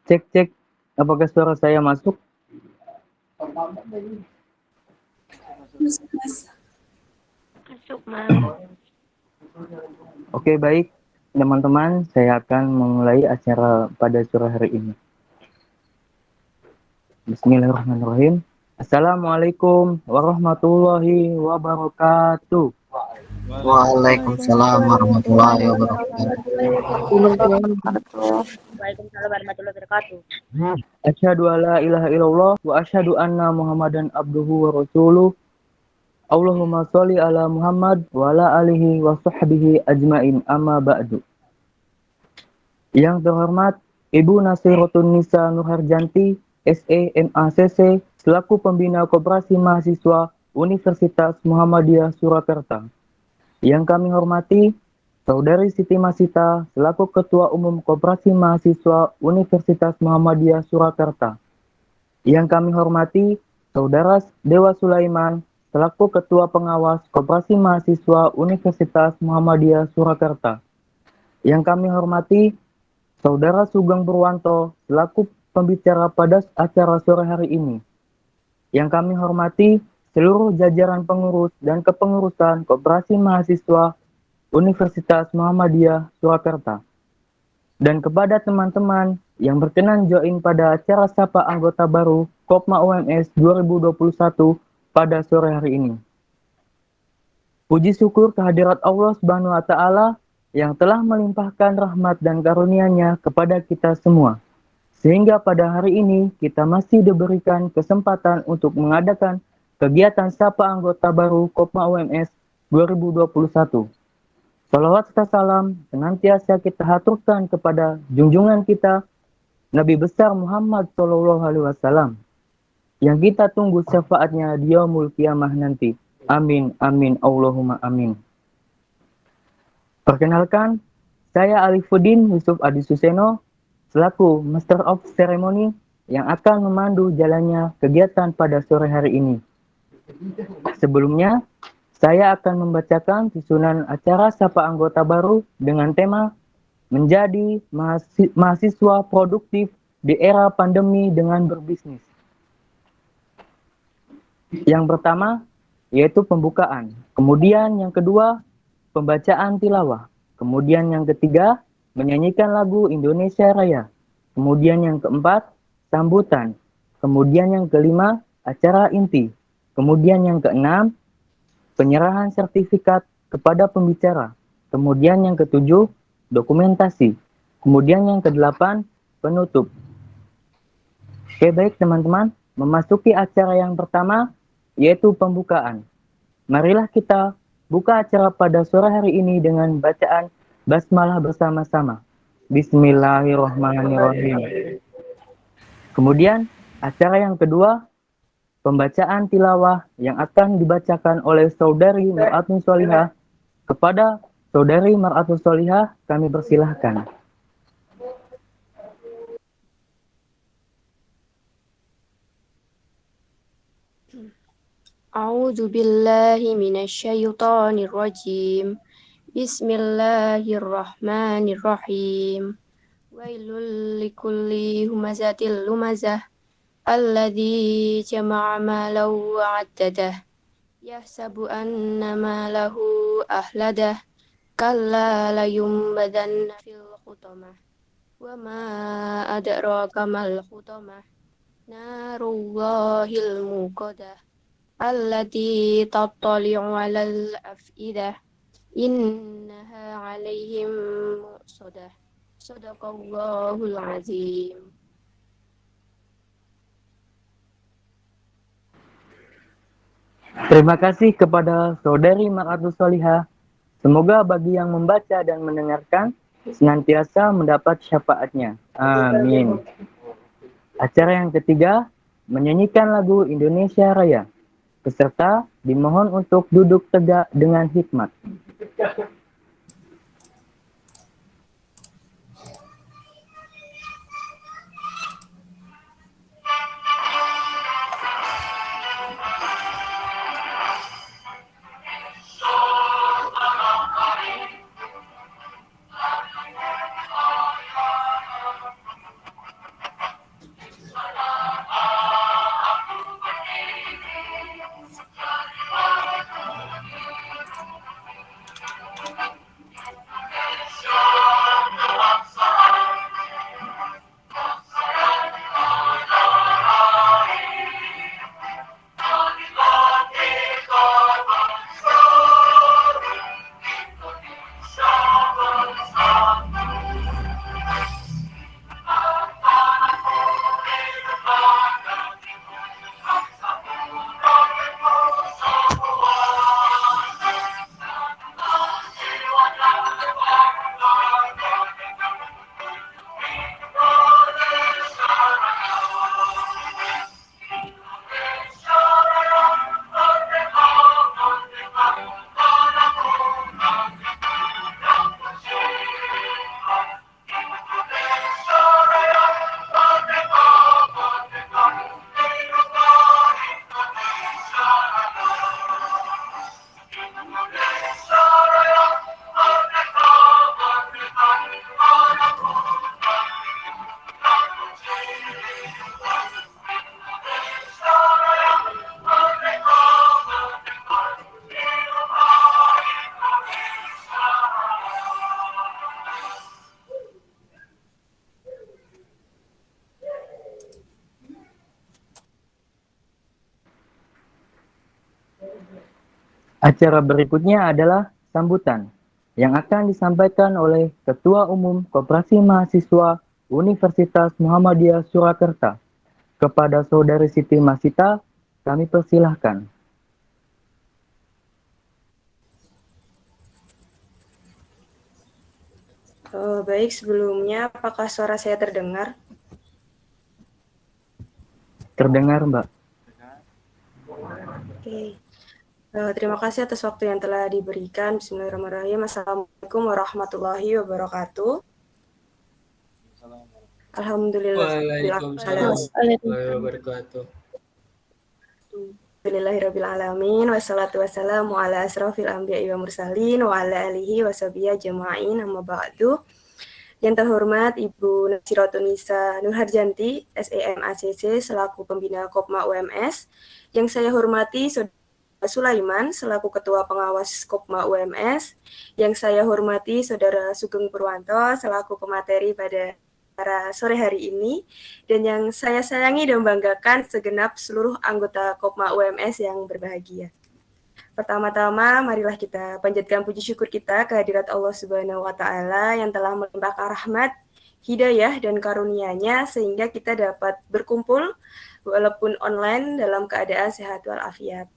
Cek cek, apakah suara saya masuk? Masuk, Mas. Oke, baik. Teman-teman, saya akan memulai acara pada sore hari ini. Bismillahirrahmanirrahim. Assalamualaikum warahmatullahi wabarakatuh. Waalaikumsalam warahmatullahi wabarakatuh. Waalaikumsalam warahmatullahi wabarakatuh. Asyhadu alla ilaha illallah wa asyhadu anna Muhammadan abduhu wa rasuluh. Allahumma sholli ala Muhammad wa ala alihi wa sahbihi ajmain amma ba'du. Yang terhormat Ibu Nasiratun Nisa Nurharjanti, SE MACC, selaku Pembina Koperasi Mahasiswa Universitas Muhammadiyah Surakarta. Yang kami hormati Saudari Siti Masita, selaku Ketua Umum Koperasi Mahasiswa Universitas Muhammadiyah Surakarta. Yang kami hormati Saudara Dewa Sulaiman, selaku Ketua Pengawas Koperasi Mahasiswa Universitas Muhammadiyah Surakarta. Yang kami hormati Saudara Sugeng Purwanto, selaku pembicara pada acara sore hari ini. Yang kami hormati seluruh jajaran pengurus dan kepengurusan Koperasi Mahasiswa Universitas Muhammadiyah Surakarta. Dan kepada teman-teman yang berkenan join pada acara Sapa Anggota Baru Kopma UMS 2021 pada sore hari ini. Puji syukur kehadirat Allah Subhanahu wa Ta'ala yang telah melimpahkan rahmat dan karunia-Nya kepada kita semua. Sehingga pada hari ini kita masih diberikan kesempatan untuk mengadakan kegiatan Sapa Anggota Baru Kopma UMS 2021. Salawat serta salam senantiasa kita haturkan kepada junjungan kita Nabi besar Muhammad SAW yang kita tunggu syafaatnya di yaumul kiamah nanti. Amin, amin, Allahumma amin. Perkenalkan, saya Alifuddin Yusuf Adi Suseno, selaku Master of Ceremony yang akan memandu jalannya kegiatan pada sore hari ini. Sebelumnya, saya akan membacakan susunan acara Sapa Anggota Baru dengan tema Menjadi Mahasiswa Produktif di Era Pandemi dengan Berbisnis. Yang pertama, yaitu pembukaan. Kemudian yang kedua, pembacaan tilawah. Kemudian yang ketiga, menyanyikan lagu Indonesia Raya. Kemudian yang keempat, sambutan. Kemudian yang kelima, acara inti. Kemudian yang keenam, penyerahan sertifikat kepada pembicara. Kemudian yang ketujuh, dokumentasi. Kemudian yang kedelapan, penutup. Oke, baik teman-teman, memasuki acara yang pertama, yaitu pembukaan. Marilah kita buka acara pada sore hari ini dengan bacaan basmalah bersama-sama. Bismillahirrahmanirrahim. Kemudian acara yang kedua, pembacaan tilawah yang akan dibacakan oleh Saudari Mar'atun Sholihah. Kepada Saudari Mar'atun Sholihah kami persilahkan. A'udzu billahi minasyaitonir rajim. Bismillahirrahmanirrahim. Wailul likulli humazatil lumazah alladzi jama'a malahu wa 'addadah. Yahsabu anna malahu ahladah. Kalla layumbadanna fil hutamah. Wa ma adraka mal hutamah. Narullahil muqadah. Allati tattali'u 'alal af'idah innaha 'alaihim mu'sadah. Shadaqallahul 'azim. Terima kasih kepada Saudari Mar'atun Sholihah. Semoga bagi yang membaca dan mendengarkan senantiasa mendapat syafaatnya. Amin. Acara yang ketiga, menyanyikan lagu Indonesia Raya. Peserta dimohon untuk duduk tegak dengan hikmat. Acara berikutnya adalah sambutan yang akan disampaikan oleh Ketua Umum Koperasi Mahasiswa Universitas Muhammadiyah Surakarta. Kepada Saudari Siti Masita, kami persilahkan. Baik, sebelumnya apakah suara saya terdengar? Terdengar, Mbak. Oke. Terima kasih atas waktu yang telah diberikan. Bismillahirrahmanirrahim. Assalamualaikum warahmatullahi wabarakatuh. Alhamdulillah. Waalaikumsalam warahmatullahi wabarakatuh. Alhamdulillahirrahmanirrahim. Wassalatu wassalamu ala asrafil anbiya'i wa mursalin wa ala alihi wa sahbihi ajma'in amma ba'du. Yang terhormat Ibu Nasirotun-Nisa Nurharjanti, SEMACC, selaku pembina Kopma UMS. Yang saya hormati Saudara Sulaiman, selaku Ketua Pengawas Kopma UMS. Yang saya hormati Saudara Sugeng Purwanto, selaku pemateri pada sore hari ini, dan yang saya sayangi dan banggakan segenap seluruh anggota Kopma UMS yang berbahagia. Pertama-tama, marilah kita panjatkan puji syukur kita kehadirat Allah Subhanahu wa Ta'ala yang telah melimpahkan rahmat, hidayah, dan karunia-Nya sehingga kita dapat berkumpul walaupun online dalam keadaan sehat walafiat.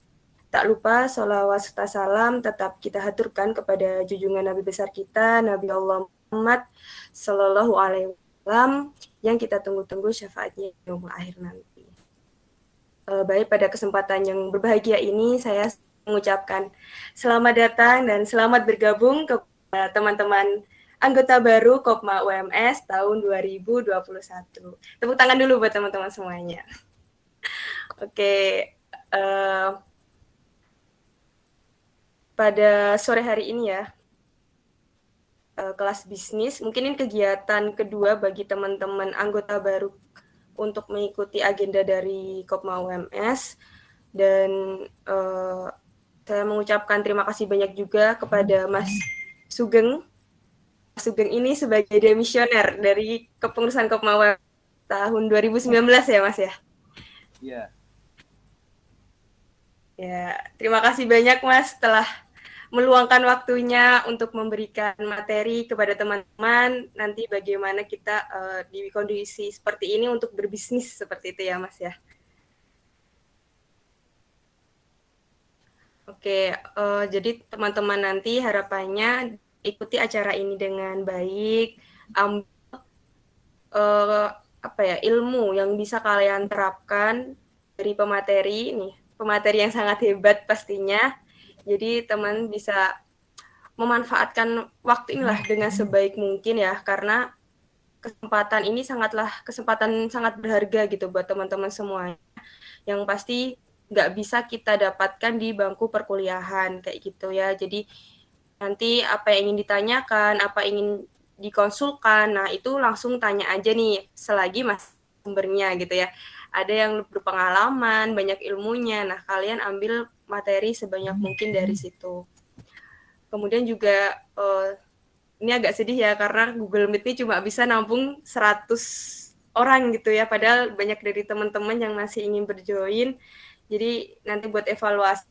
Tak lupa sholawat serta salam tetap kita haturkan kepada junjungan Nabi besar kita, Nabi Allah Muhammad Sallallahu Alaihi Wasallam, yang kita tunggu-tunggu syafaatnya di yaumul akhir nanti. Baik, pada kesempatan yang berbahagia ini saya mengucapkan selamat datang dan selamat bergabung kepada teman-teman anggota baru Kopma UMS tahun 2021. Tepuk tangan dulu buat teman-teman semuanya. Oke, pada sore hari ini ya, kelas bisnis, mungkin ini kegiatan kedua bagi teman-teman anggota baru untuk mengikuti agenda dari Kopma UMS, dan saya mengucapkan terima kasih banyak juga kepada Mas Sugeng. Mas Sugeng ini sebagai demisioner dari kepengurusan Kopma UMS tahun 2019 ya Mas ya? Iya. Ya, terima kasih banyak Mas telah meluangkan waktunya untuk memberikan materi kepada teman-teman nanti bagaimana kita di kondisi seperti ini untuk berbisnis seperti itu ya Mas ya. Oke, jadi teman-teman nanti harapannya ikuti acara ini dengan baik, ilmu yang bisa kalian terapkan dari pemateri nih, pemateri yang sangat hebat pastinya. Jadi teman bisa memanfaatkan waktu inilah dengan sebaik mungkin ya, karena kesempatan ini kesempatan sangat berharga gitu buat teman-teman semuanya, yang pasti nggak bisa kita dapatkan di bangku perkuliahan kayak gitu ya. Jadi nanti apa yang ingin ditanyakan, apa ingin dikonsulkan, nah itu langsung tanya aja nih selagi mas sumbernya gitu ya. Ada yang berpengalaman, banyak ilmunya, nah kalian ambil materi sebanyak mungkin dari situ. Kemudian juga ini agak sedih ya karena Google Meet ini cuma bisa nampung 100 orang gitu ya, padahal banyak dari teman-teman yang masih ingin berjoin. Jadi nanti buat evaluasi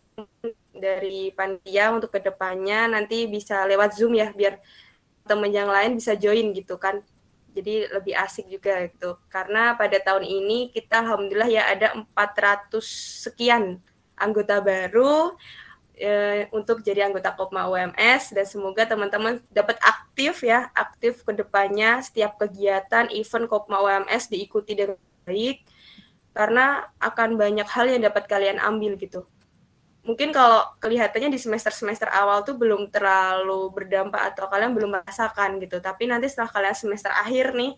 dari panitia untuk kedepannya nanti bisa lewat Zoom ya, biar teman yang lain bisa join gitu kan. Jadi lebih asik juga gitu. Karena pada tahun ini kita alhamdulillah ya ada 400 sekian anggota baru untuk jadi anggota Kopma UMS, dan semoga teman-teman dapat aktif ke depannya, setiap kegiatan event Kopma UMS diikuti dengan baik karena akan banyak hal yang dapat kalian ambil gitu. Mungkin kalau kelihatannya di semester-semester awal tuh belum terlalu berdampak atau kalian belum merasakan gitu, tapi nanti setelah kalian semester akhir nih,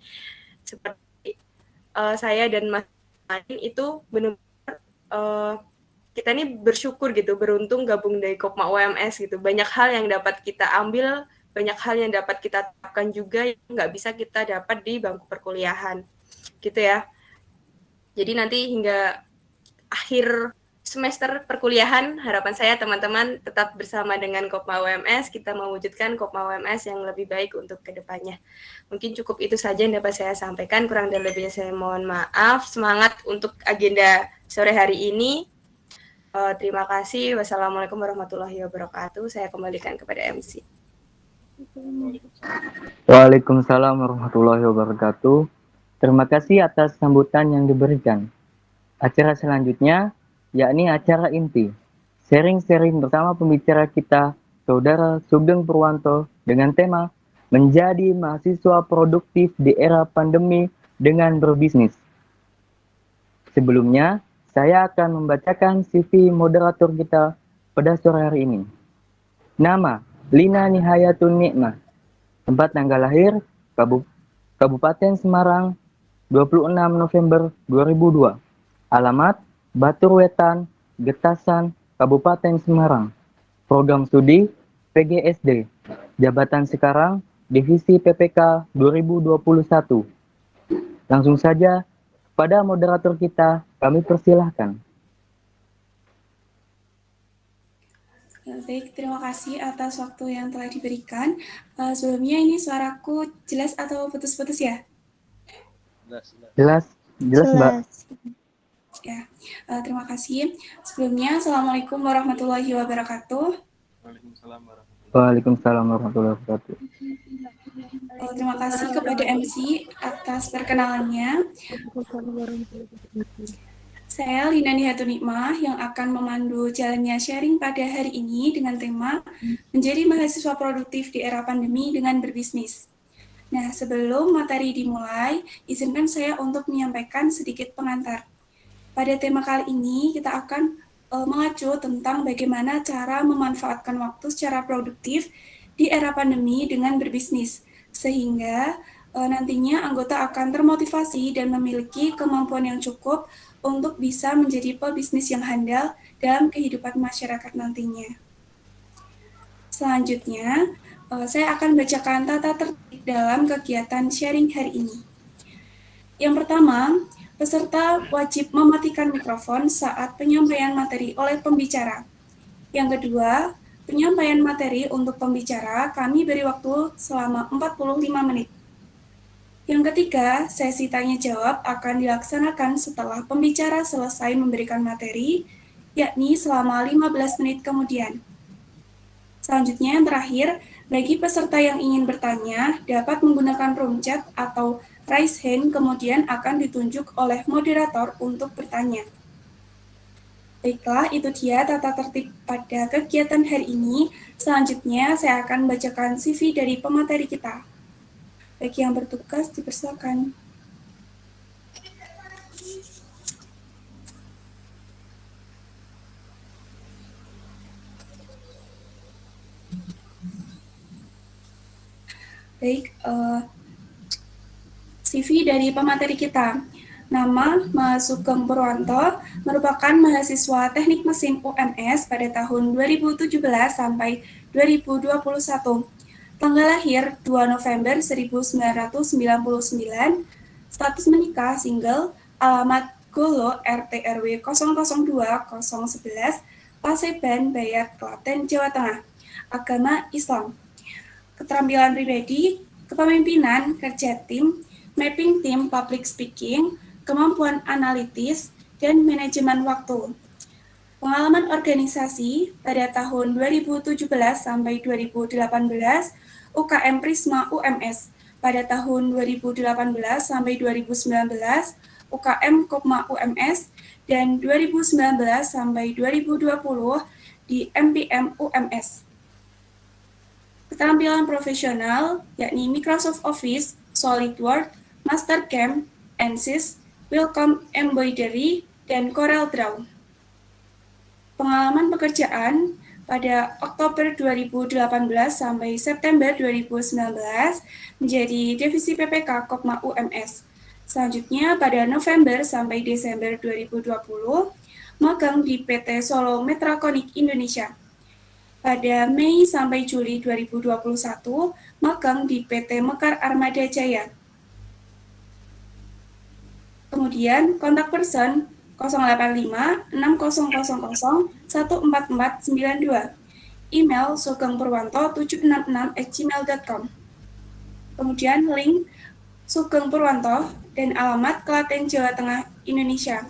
seperti saya dan Mas lain itu benar-benar kita ini bersyukur gitu, beruntung gabung dari Kopma UMS gitu. Banyak hal yang dapat kita ambil, banyak hal yang dapat kita terapkan juga yang nggak bisa kita dapat di bangku perkuliahan gitu ya. Jadi nanti hingga akhir semester perkuliahan, harapan saya teman-teman tetap bersama dengan Kopma UMS, kita mewujudkan Kopma UMS yang lebih baik untuk kedepannya. Mungkin cukup itu saja yang dapat saya sampaikan, kurang dan lebihnya saya mohon maaf. Semangat untuk agenda sore hari ini. Terima kasih. Wassalamualaikum warahmatullahi wabarakatuh. Saya kembalikan kepada MC. Waalaikumsalam warahmatullahi wabarakatuh. Terima kasih atas sambutan yang diberikan. Acara selanjutnya, yakni acara inti. Sharing-sharing bersama pembicara kita, Saudara Sugeng Purwanto, dengan tema Menjadi Mahasiswa Produktif di Era Pandemi dengan Berbisnis. Sebelumnya, saya akan membacakan CV moderator kita pada sore hari ini. Nama, Lina Nihayatun Nikmah. Tempat tanggal lahir, Kabupaten Semarang, 26 November 2002. Alamat, Batur Wetan, Getasan, Kabupaten Semarang. Program studi, PGSD. Jabatan sekarang, Divisi PPK 2021. Langsung saja, pada moderator kita, kami persilahkan. Baik, terima kasih atas waktu yang telah diberikan. Sebelumnya ini suaraku jelas atau putus-putus ya? Jelas Mbak. Ya, terima kasih. Sebelumnya, Assalamualaikum warahmatullahi wabarakatuh. Waalaikumsalam warahmatullahi wabarakatuh. Terima kasih kepada MC atas perkenalannya. Saya Lina Nihayatun Nikmah yang akan memandu jalannya sharing pada hari ini dengan tema Menjadi Mahasiswa Produktif di Era Pandemi dengan Berbisnis. Nah, sebelum materi dimulai, izinkan saya untuk menyampaikan sedikit pengantar. Pada tema kali ini, kita akan mengacu tentang bagaimana cara memanfaatkan waktu secara produktif di era pandemi dengan berbisnis, sehingga nantinya anggota akan termotivasi dan memiliki kemampuan yang cukup untuk bisa menjadi pebisnis yang handal dalam kehidupan masyarakat nantinya. Selanjutnya, saya akan bacakan tata tertib dalam kegiatan sharing hari ini. Yang pertama, peserta wajib mematikan mikrofon saat penyampaian materi oleh pembicara. Yang kedua, penyampaian materi untuk pembicara kami beri waktu selama 45 menit. Yang ketiga, sesi tanya-jawab akan dilaksanakan setelah pembicara selesai memberikan materi, yakni selama 15 menit kemudian. Selanjutnya, yang terakhir, bagi peserta yang ingin bertanya, dapat menggunakan room chat atau raise hand, kemudian akan ditunjuk oleh moderator untuk bertanya. Baiklah, itu dia tata tertib pada kegiatan hari ini. Selanjutnya, saya akan bacakan CV dari pemateri kita. Bagi yang bertugas, dipersilakan. Baik, CV dari pemateri kita. Nama Mas Sugeng Purwanto, merupakan mahasiswa Teknik Mesin UMS pada tahun 2017 sampai 2021. Tanggal lahir 2 November 1999, status menikah single, alamat Golo RT RW 002011, Paseban, Bayat, Klaten, Jawa Tengah. Agama Islam. Keterampilan pribadi, kepemimpinan, kerja tim, mapping tim, public speaking, kemampuan analitis, dan manajemen waktu. Pengalaman organisasi pada tahun 2017 sampai 2018, UKM Prisma UMS. Pada tahun 2018 sampai 2019, UKM Kopma UMS, dan 2019 sampai 2020 di MPM UMS. Keterampilan profesional, yakni Microsoft Office, SolidWorks, Mastercam, ANSYS, Welcome Embroidery, dan Corel Draw. Pengalaman pekerjaan pada Oktober 2018 sampai September 2019 menjadi Divisi PPK Kopma UMS. Selanjutnya pada November sampai Desember 2020, magang di PT Solo Metrakonik Indonesia. Pada Mei sampai Juli 2021, magang di PT Mekar Armada Jaya. Kemudian kontak person 085 6000 14492. Email sugengpurwanto766@gmail.com. Kemudian link Sugeng Purwanto dan alamat Klaten, Jawa Tengah, Indonesia.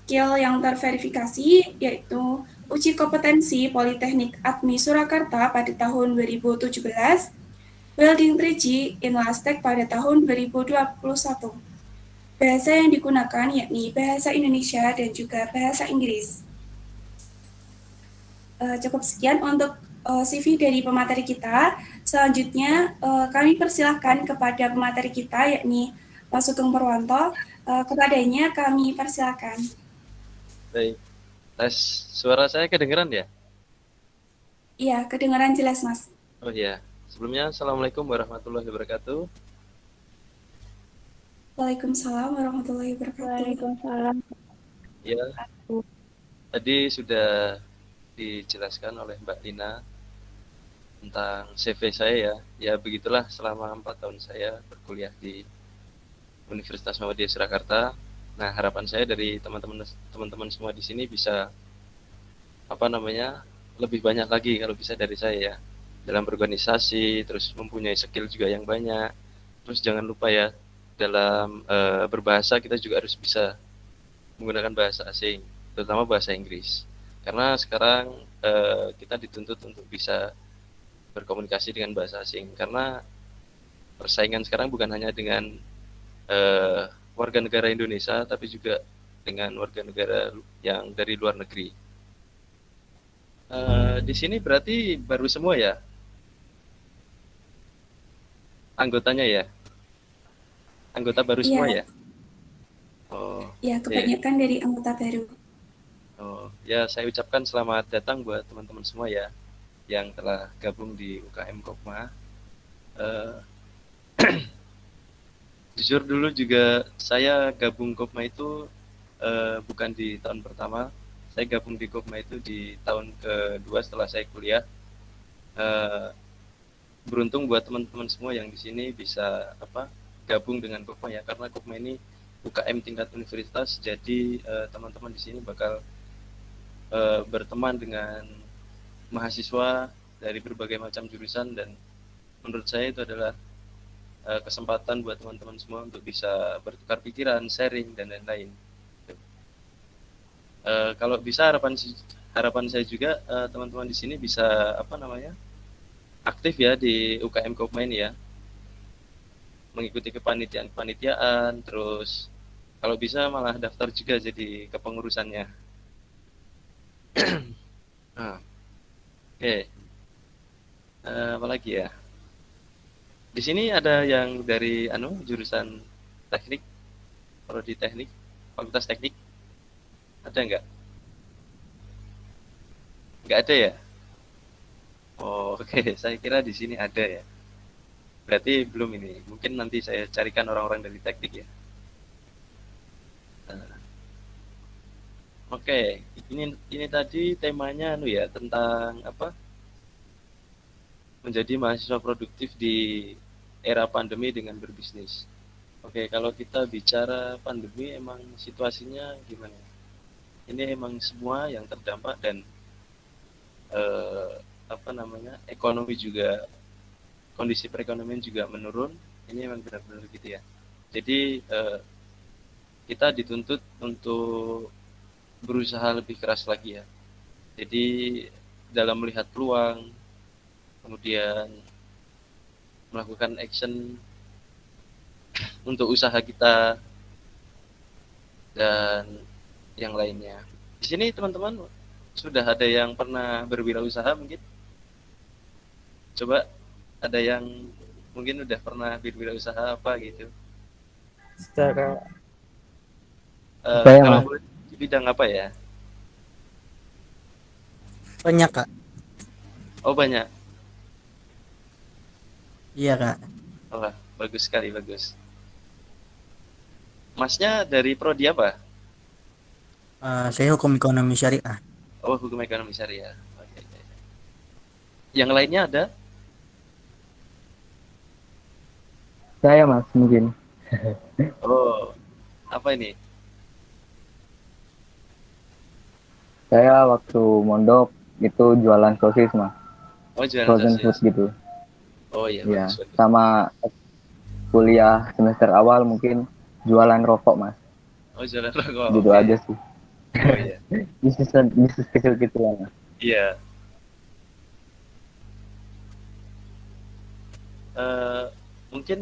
skill yang terverifikasi yaitu uji kompetensi Politeknik Admi Surakarta pada tahun 2017, Welding 3G Inlastek pada tahun 2021. Bahasa yang digunakan yakni bahasa Indonesia dan juga bahasa Inggris. Cukup sekian untuk CV dari pemateri kita. Selanjutnya kami persilahkan kepada pemateri kita yakni Pak Sugeng Purwanto. Kepadanya kami persilahkan. Baik. Tes suara saya kedengeran ya? Iya, kedengaran jelas, Mas. Oh iya. Sebelumnya, Assalamualaikum warahmatullahi wabarakatuh. Waalaikumsalam warahmatullahi wabarakatuh. Waalaikumsalam. Ya, tadi sudah dijelaskan oleh Mbak Lina tentang CV saya ya. Ya begitulah selama 4 tahun saya berkuliah di Universitas Muhammadiyah Surakarta. Nah, harapan saya dari teman-teman semua di sini bisa lebih banyak lagi kalau bisa dari saya ya. Dalam berorganisasi, terus mempunyai skill juga yang banyak. Terus jangan lupa ya, dalam berbahasa kita juga harus bisa menggunakan bahasa asing, terutama bahasa Inggris. Karena sekarang kita dituntut untuk bisa berkomunikasi dengan bahasa asing. Karena persaingan sekarang bukan hanya dengan warga negara Indonesia, tapi juga dengan warga negara yang dari luar negeri. Di sini berarti baru semua ya anggotanya ya? Anggota baru semua ya? Oh, ya, kebanyakan dari anggota baru. Oh, ya saya ucapkan selamat datang buat teman-teman semua ya yang telah gabung di UKM Kopma. Jujur dulu juga saya gabung Kopma itu bukan di tahun pertama. Saya gabung di Kopma itu di tahun kedua setelah saya kuliah. Beruntung buat teman-teman semua yang di sini bisa gabung dengan Kopma ya, karena Kopma ini UKM tingkat universitas, jadi teman-teman di sini bakal berteman dengan mahasiswa dari berbagai macam jurusan, dan menurut saya itu adalah kesempatan buat teman-teman semua untuk bisa bertukar pikiran, sharing dan lain-lain. Kalau bisa harapan saya juga teman-teman di sini bisa aktif ya di UKM Kopma ini ya, mengikuti kepanitiaan, terus kalau bisa malah daftar juga jadi kepengurusannya. Oke. Apalagi ya? Di sini ada yang dari jurusan teknik, prodi teknik, fakultas teknik. Ada nggak? Nggak ada ya? Oh, oke. Saya kira di sini ada ya. Berarti belum ini. Mungkin nanti saya carikan orang-orang dari teknik ya. Oke, ini tadi temanya tentang menjadi mahasiswa produktif di era pandemi dengan berbisnis. Oke, kalau kita bicara pandemi emang situasinya gimana? Ini emang semua yang terdampak dan ekonomi juga, kondisi perekonomian juga menurun. Ini memang benar-benar gitu ya. Jadi kita dituntut untuk berusaha lebih keras lagi ya. Jadi dalam melihat peluang, kemudian melakukan action untuk usaha kita dan yang lainnya. Di sini teman-teman sudah ada yang pernah berwirausaha mungkin? Coba ada yang mungkin udah pernah berwirausaha apa gitu? Secara kalau boleh di bidang apa ya? Banyak, Kak. Oh, banyak. Iya, Kak. Oh, bagus sekali, bagus. Masnya dari prodi apa? Saya hukum ekonomi syariah. Oh, hukum ekonomi syariah. Oke. Yang lainnya ada? saya Mas mungkin. Oh, apa ini? Saya waktu mondok itu jualan sosis Mas. Oh, jualan Frozen sosis. food gitu. Oh iya, Ya, bagus, bagus. sama kuliah semester awal mungkin jualan rokok Mas. Oh, jualan rokok. Gitu Oke. aja sih. Oh iya. bisnis kecil-kecilan. Iya. Mungkin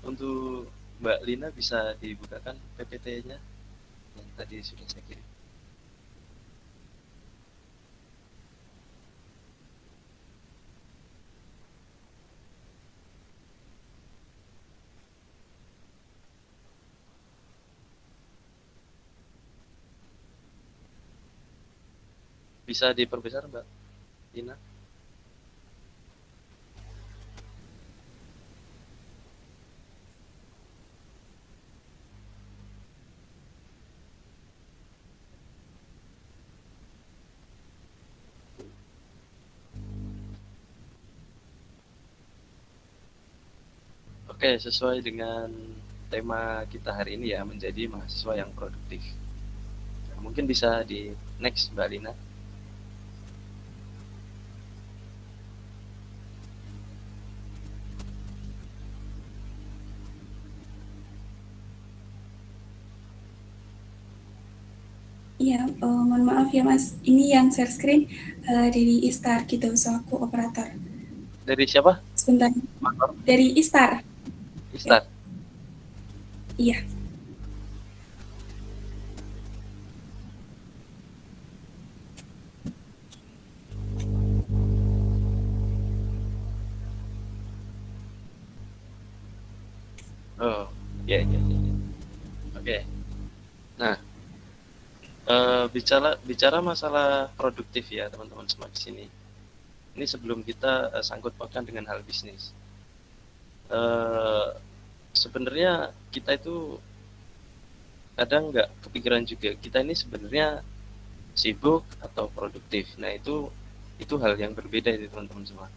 untuk Mbak Lina bisa dibukakan PPT-nya yang tadi sudah saya kirim. Bisa diperbesar Mbak Lina? Oke, sesuai dengan tema kita hari ini ya, menjadi mahasiswa yang produktif. Nah, mungkin bisa di next Mbak Lina. Iya, mohon maaf ya Mas. Ini yang share screen dari Istar gitu, selaku operator. Dari siapa? Sebentar. Dari Istar. Istar. Iya. Oh, ya, ya, ya. Oke. Nah, bicara masalah produktif ya teman-teman semua di sini. Ini sebelum kita sangkut pautkan dengan hal bisnis. Sebenarnya kita itu kadang nggak kepikiran juga kita ini sebenarnya sibuk atau produktif. Nah itu hal yang berbeda itu teman-teman semua.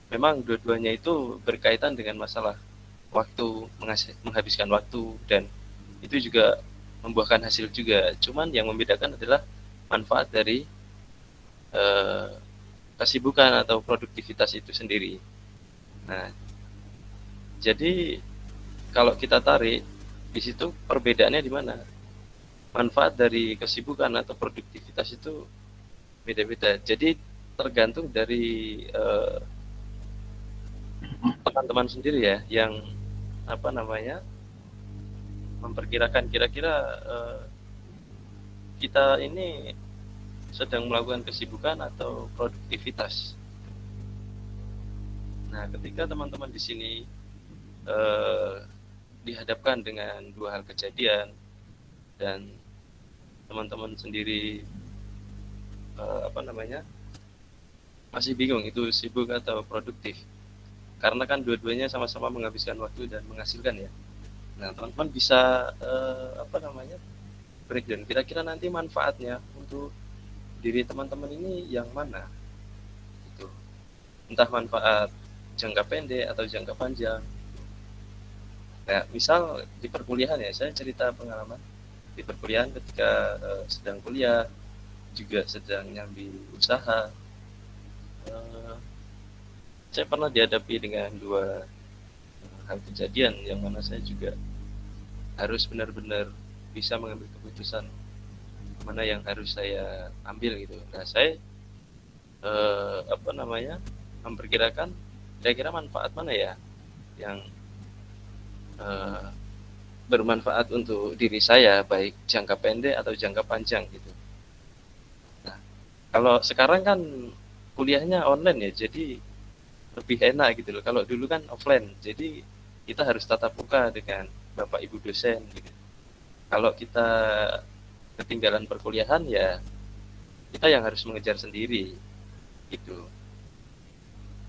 Memang dua-duanya itu berkaitan dengan masalah waktu, menghabiskan waktu, dan itu juga membuahkan hasil juga. Cuman yang membedakan adalah manfaat dari kesibukan atau produktivitas itu sendiri. Nah, jadi kalau kita tarik di situ perbedaannya di mana? Manfaat dari kesibukan atau produktivitas itu beda-beda. Jadi tergantung dari teman-teman sendiri ya, yang apa namanya memperkirakan kira-kira kita ini sedang melakukan kesibukan atau produktivitas. Nah, ketika teman-teman di sini dihadapkan dengan dua hal kejadian dan teman-teman sendiri masih bingung itu sibuk atau produktif, karena kan dua-duanya sama-sama menghabiskan waktu dan menghasilkan ya. Nah, teman-teman bisa breakdown kira-kira nanti manfaatnya untuk diri teman-teman ini yang mana itu, entah manfaat jangka pendek atau jangka panjang. Nah, misal di perkuliahan ya, saya cerita pengalaman di perkuliahan ketika sedang kuliah, juga sedang nyambi usaha. Saya pernah dihadapi dengan dua hal kejadian yang mana saya juga harus benar-benar bisa mengambil keputusan mana yang harus saya ambil gitu. Nah, saya memperkirakan kira-kira manfaat mana ya yang bermanfaat untuk diri saya, baik jangka pendek atau jangka panjang gitu. Nah, kalau sekarang kan kuliahnya online ya, jadi lebih enak gitu loh. Kalau dulu kan offline, jadi kita harus tatap muka dengan bapak ibu dosen gitu. Kalau kita ketinggalan perkuliahan ya kita yang harus mengejar sendiri gitu.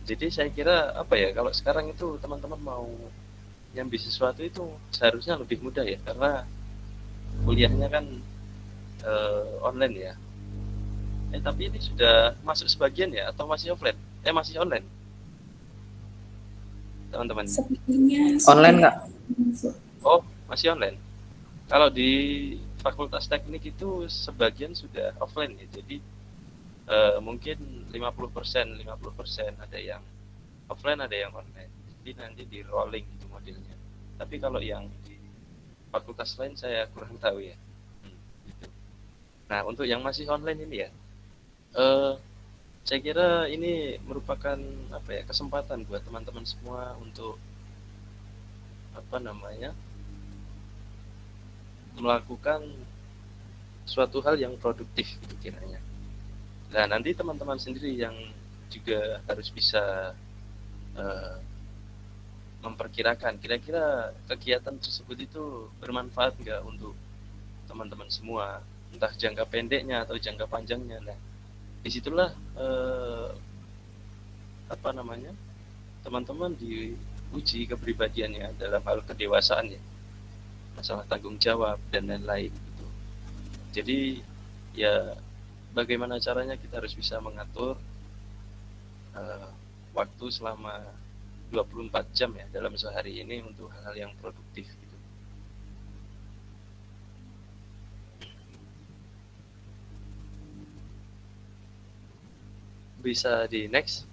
Jadi saya kira kalau sekarang itu teman-teman mau nyambi sesuatu itu seharusnya lebih mudah ya, karena kuliahnya kan online ya. Tapi ini sudah masuk sebagian ya, atau masih offline? Masih online teman-teman? Sepertinya Online nggak? Oh, masih online. Kalau di Fakultas Teknik itu sebagian sudah offline ya, jadi mungkin 50% ada yang offline, ada yang online. Jadi nanti di rolling itu modelnya. Tapi kalau yang di fakultas lain saya kurang tahu ya. Gitu. Nah, untuk yang masih online ini ya, eh, saya kira ini merupakan apa ya, kesempatan buat teman-teman semua untuk apa namanya, melakukan suatu hal yang produktif gitu kiranya. Nah, nanti teman-teman sendiri yang juga harus bisa eh, memperkirakan kira-kira kegiatan tersebut itu bermanfaat nggak untuk teman-teman semua, entah jangka pendeknya atau jangka panjangnya. Nah, disitulah apa namanya, teman-teman diuji kepribadiannya dalam hal kedewasaan ya, masalah tanggung jawab dan lain-lain gitu. Jadi ya bagaimana caranya kita harus bisa mengatur waktu selama 24 jam ya dalam sehari ini untuk hal-hal yang produktif gitu. Bisa di next.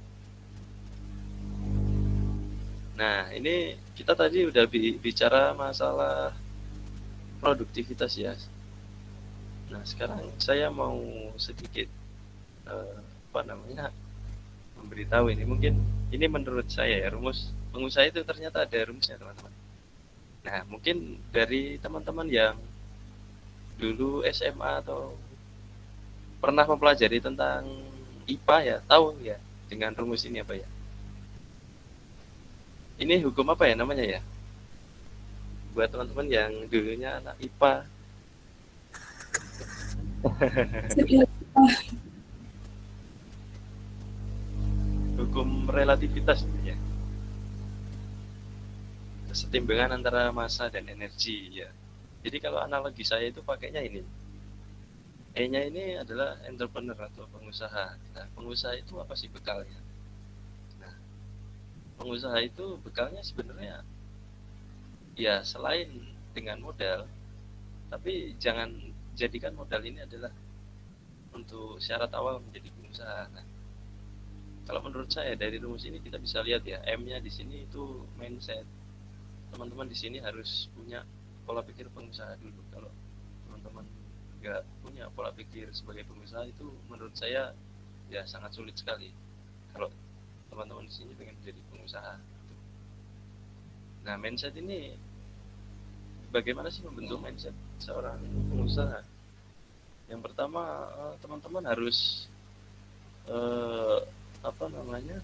Nah, ini kita tadi udah bicara masalah produktivitas ya. Nah, sekarang saya mau sedikit apa namanya, memberitahu ini. Mungkin ini menurut saya ya, rumus pengusaha itu ternyata ada rumusnya, teman-teman. Nah, mungkin dari teman-teman yang dulu SMA atau pernah mempelajari tentang IPA ya, tahu ya dengan rumus ini apa ya? Ini hukum apa ya namanya ya? Buat teman-teman yang dulunya anak IPA. Hukum relativitas ya. Kesetimbangan antara massa dan energi ya. Jadi kalau analogi saya itu pakainya ini. E-nya ini adalah entrepreneur atau pengusaha. Nah, pengusaha itu apa sih bekalnya? Nah, pengusaha itu bekalnya sebenarnya ya selain dengan modal, tapi jangan jadikan modal ini adalah untuk syarat awal menjadi pengusaha. Nah, kalau menurut saya dari rumus ini kita bisa lihat ya, M-nya di sini itu mindset. Teman-teman di sini harus punya pola pikir pengusaha dulu. Kalau teman-teman nggak punya pola pikir sebagai pengusaha, itu menurut saya ya sangat sulit sekali kalau teman-teman di sini pengen menjadi pengusaha. Nah, mindset ini bagaimana sih membentuk mindset seorang pengusaha? Yang pertama, teman-teman harus apa namanya,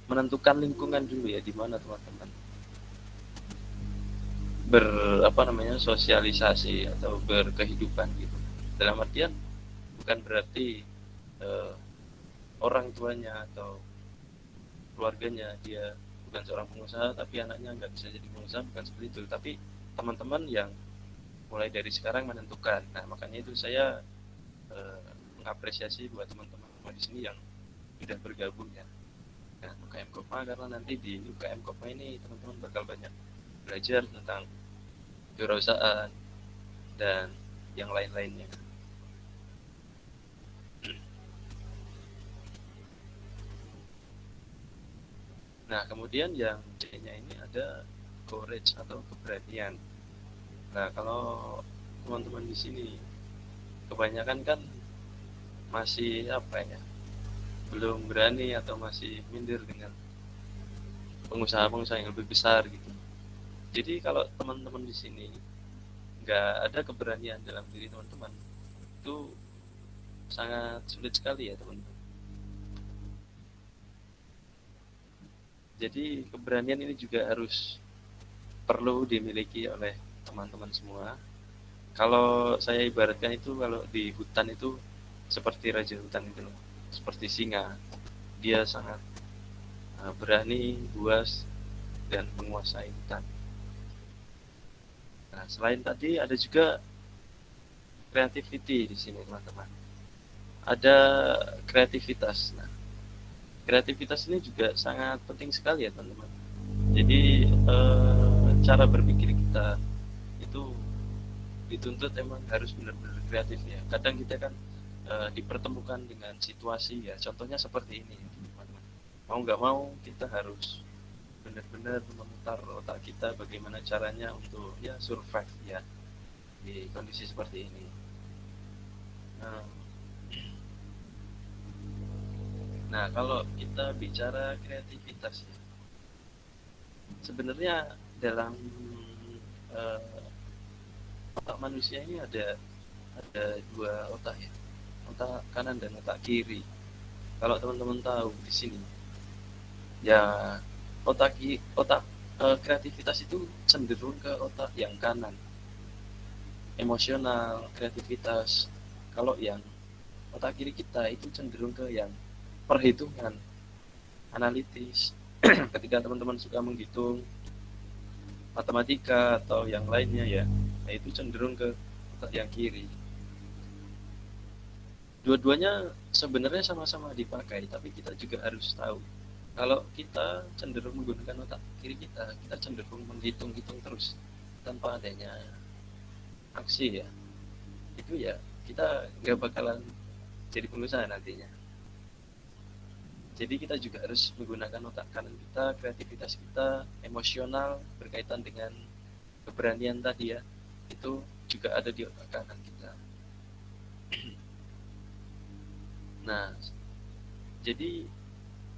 menentukan lingkungan dulu ya, di mana teman-teman sosialisasi atau berkehidupan gitu. Dalam artian bukan berarti orang tuanya atau keluarganya dia bukan seorang pengusaha tapi anaknya nggak bisa jadi pengusaha, bukan seperti itu. Tapi teman-teman yang mulai dari sekarang menentukan. Nah, makanya itu saya mengapresiasi buat teman-teman di sini yang sudah bergabung ya. Nah, UKM Kopma, karena nanti di UKM Kopma ini teman-teman bakal banyak belajar tentang kewirausahaan dan yang lain-lainnya. Nah, kemudian yang C-nya ini ada courage atau keberanian. Nah, kalau teman-teman di sini kebanyakan kan masih apa ya, belum berani atau masih minder dengan pengusaha-pengusaha yang lebih besar gitu. Jadi kalau teman-teman di sini nggak ada keberanian dalam diri teman-teman, itu sangat sulit sekali ya teman-teman. Jadi keberanian ini juga harus perlu dimiliki oleh teman-teman semua. Kalau saya ibaratkan itu, kalau di hutan itu seperti raja hutan itu loh, seperti singa. Dia sangat berani, buas, dan menguasai hutan. Nah, selain tadi ada juga creativity di sini teman-teman. Ada kreativitas. Nah, kreativitas ini juga sangat penting sekali ya teman-teman. Jadi cara berpikir kita itu dituntut emang harus benar-benar kreatif ya. Kadang kita kan dipertemukan dengan situasi ya, contohnya seperti ini teman-teman. Mau nggak mau kita harus benar-benar memutar otak kita bagaimana caranya untuk ya survive ya di kondisi seperti ini. Nah, nah, kalau kita bicara kreativitas ya, sebenarnya dalam eh, otak manusia ini ada dua otak ya, otak kanan dan otak kiri. Kalau teman-teman tahu di sini, ya otak kreativitas itu cenderung ke otak yang kanan, emosional, kreativitas. Kalau yang otak kiri kita itu cenderung ke yang perhitungan, analitis. Ketika teman-teman suka menghitung matematika atau yang lainnya ya, nah itu cenderung ke otak yang kiri. Dua-duanya sebenarnya sama-sama dipakai, tapi kita juga harus tahu kalau kita cenderung menggunakan otak kiri kita cenderung menghitung-hitung terus tanpa adanya aksi ya, itu ya kita nggak bakalan jadi pengusaha nantinya. Jadi kita juga harus menggunakan otak kanan kita, kreativitas kita, emosional berkaitan dengan keberanian tadi ya, itu juga ada di otak kanan kita. Nah, jadi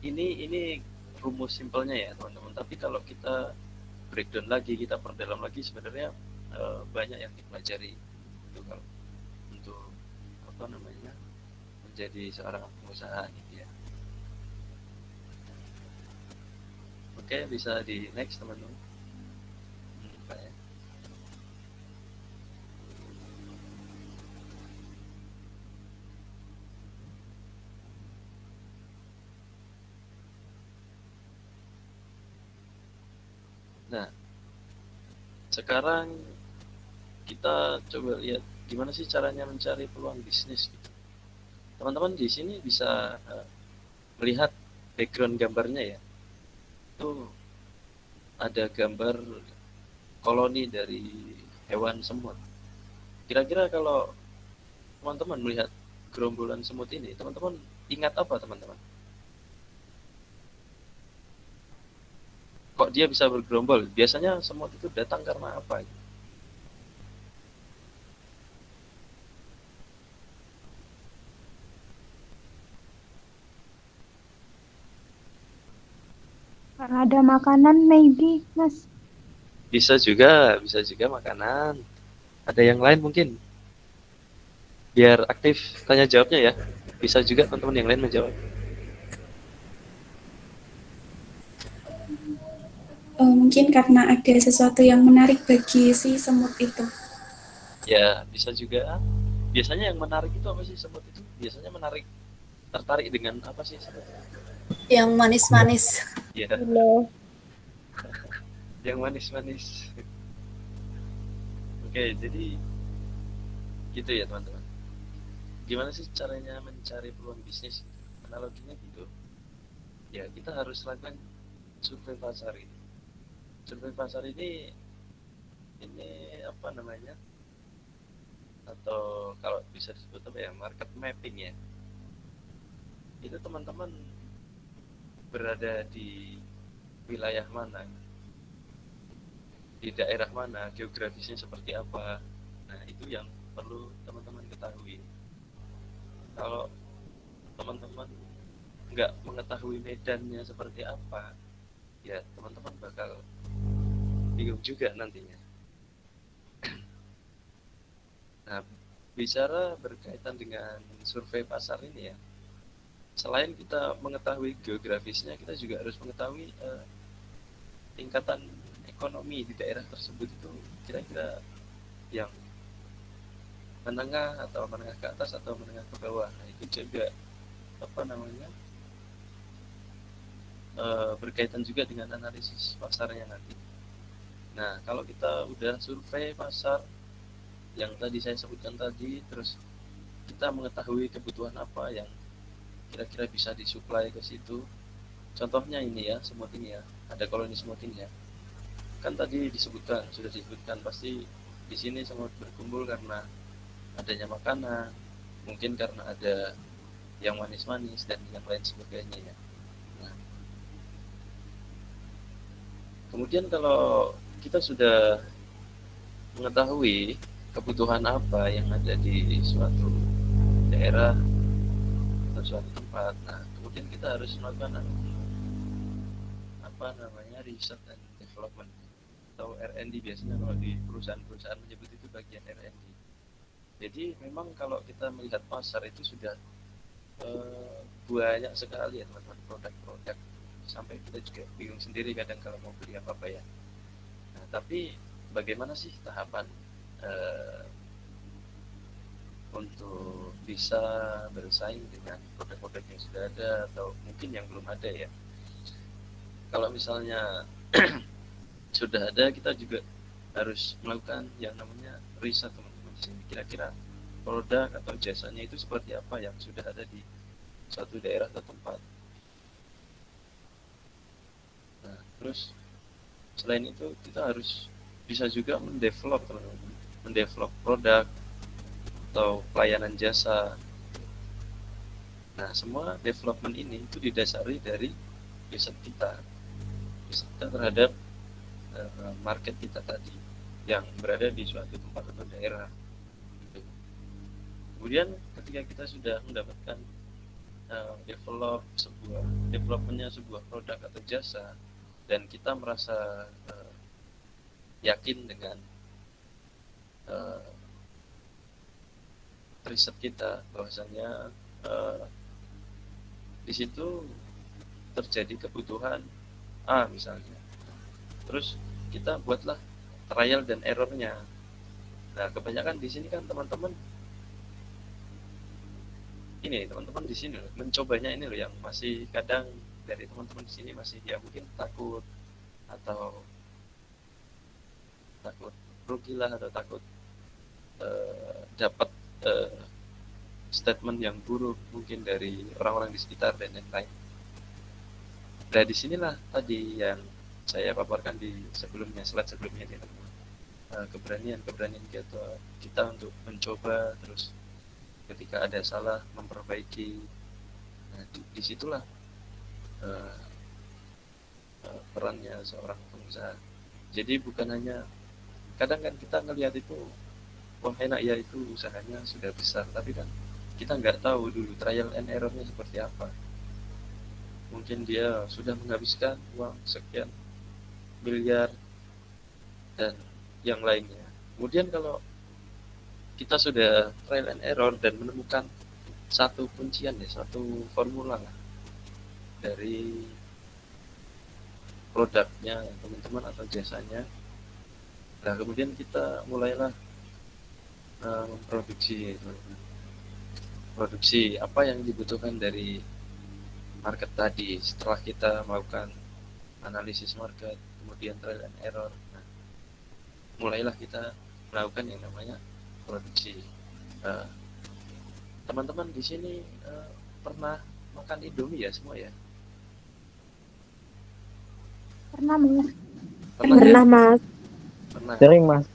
ini rumus simpelnya ya teman-teman. Tapi kalau kita breakdown lagi, kita perdalam lagi, sebenarnya banyak yang dipelajari itu kalau untuk apa namanya menjadi seorang pengusaha gitu ya. Oke, bisa di next teman-teman. Ya. Nah, sekarang kita coba lihat gimana sih caranya mencari peluang bisnis gitu. Teman-teman di sini bisa melihat background gambarnya ya. Itu ada gambar koloni dari hewan semut. Kira-kira kalau teman-teman melihat gerombolan semut ini, teman-teman ingat apa teman-teman? Kok dia bisa bergerombol? Biasanya semut itu datang karena apa? Karena ada makanan maybe, Mas. Bisa juga makanan. Ada yang lain mungkin? Biar aktif tanya jawabnya ya. Bisa juga teman-teman yang lain menjawab. Mungkin karena ada sesuatu yang menarik bagi si semut itu. Ya, bisa juga. Biasanya yang menarik itu apa sih semut itu? Biasanya tertarik dengan apa sih semut? Yang manis-manis. Iya. Yang manis-manis. Oke, jadi gitu ya teman-teman. Gimana sih caranya mencari peluang bisnis? Analoginya gitu. Ya, kita harus lakukan survei pasar ini. Survei pasar ini apa namanya? Atau kalau bisa disebut apa ya, market mapping ya. Itu teman-teman berada di wilayah mana, di daerah mana, geografisnya seperti apa. Nah, itu yang perlu teman-teman ketahui. Kalau teman-teman nggak mengetahui medannya seperti apa, ya teman-teman bakal bingung juga nantinya. Nah, bicara berkaitan dengan survei pasar ini ya, selain kita mengetahui geografisnya, kita juga harus mengetahui tingkatan ekonomi di daerah tersebut itu kira-kira yang menengah atau menengah ke atas atau menengah ke bawah. Nah, itu juga apa namanya berkaitan juga dengan analisis pasarnya nanti. Nah, kalau kita udah survei pasar yang tadi saya sebutkan tadi, terus kita mengetahui kebutuhan apa yang kira-kira bisa disuplai ke situ. Contohnya ini ya, semut ini ya, ada koloni semut ini ya. Kan tadi sudah disebutkan pasti di sini semut berkumpul karena adanya makanan, mungkin karena ada yang manis-manis dan yang lain sebagainya ya. Nah, kemudian kalau kita sudah mengetahui kebutuhan apa yang ada di suatu daerah atau suatu tempat. Nah, kemudian kita harus melakukan apa namanya research and development atau R&D. Biasanya kalau di perusahaan-perusahaan menyebut itu bagian R&D. Jadi memang kalau kita melihat pasar itu sudah banyak sekali ya teman-teman produk-produk, sampai kita juga bingung sendiri kadang kalau mau beli apa ya. Nah, tapi bagaimana sih tahapan untuk bisa bersaing dengan produk-produk yang sudah ada atau mungkin yang belum ada ya? Kalau misalnya sudah ada, kita juga harus melakukan yang namanya riset teman-teman di sini. Kira-kira produk atau jasanya itu seperti apa yang sudah ada di suatu daerah atau tempat. Nah, terus selain itu kita harus bisa juga mendevelop produk atau pelayanan jasa. Nah, semua development ini itu didasari dari riset kita terhadap market kita tadi yang berada di suatu tempat atau daerah. Kemudian ketika kita sudah mendapatkan developmentnya sebuah produk atau jasa, dan kita merasa yakin dengan riset kita bahwasanya di situ terjadi kebutuhan A misalnya, terus kita buatlah trial dan errornya. Nah, kebanyakan di sini kan teman-teman di sini loh, mencobanya ini loh yang masih kadang dari teman-teman di sini masih ya mungkin takut rugi lah, atau takut dapat statement yang buruk mungkin dari orang-orang di sekitar dan lain-lain. Nah, disinilah tadi yang saya paparkan di slide sebelumnya ya, keberanian kita untuk mencoba, terus ketika ada salah memperbaiki. Nah, disitulah perannya seorang pengusaha. Jadi bukan hanya kadang kan kita ngelihat itu wah enak ya, itu usahanya sudah besar, tapi kan kita nggak tahu dulu trial and errornya seperti apa. Mungkin dia sudah menghabiskan uang sekian miliar dan yang lainnya. Kemudian kalau kita sudah trial and error dan menemukan satu kuncian ya, satu formula lah dari produknya teman-teman atau jasanya. Nah, kemudian kita mulailah memproduksi apa yang dibutuhkan dari market tadi. Setelah kita melakukan analisis market, kemudian trial and error, nah, mulailah kita melakukan yang namanya produksi. Teman-teman di sini pernah makan Indomie ya semua ya? Pernah, Mas. Pernah, Mas. Pernah. Sering, Mas.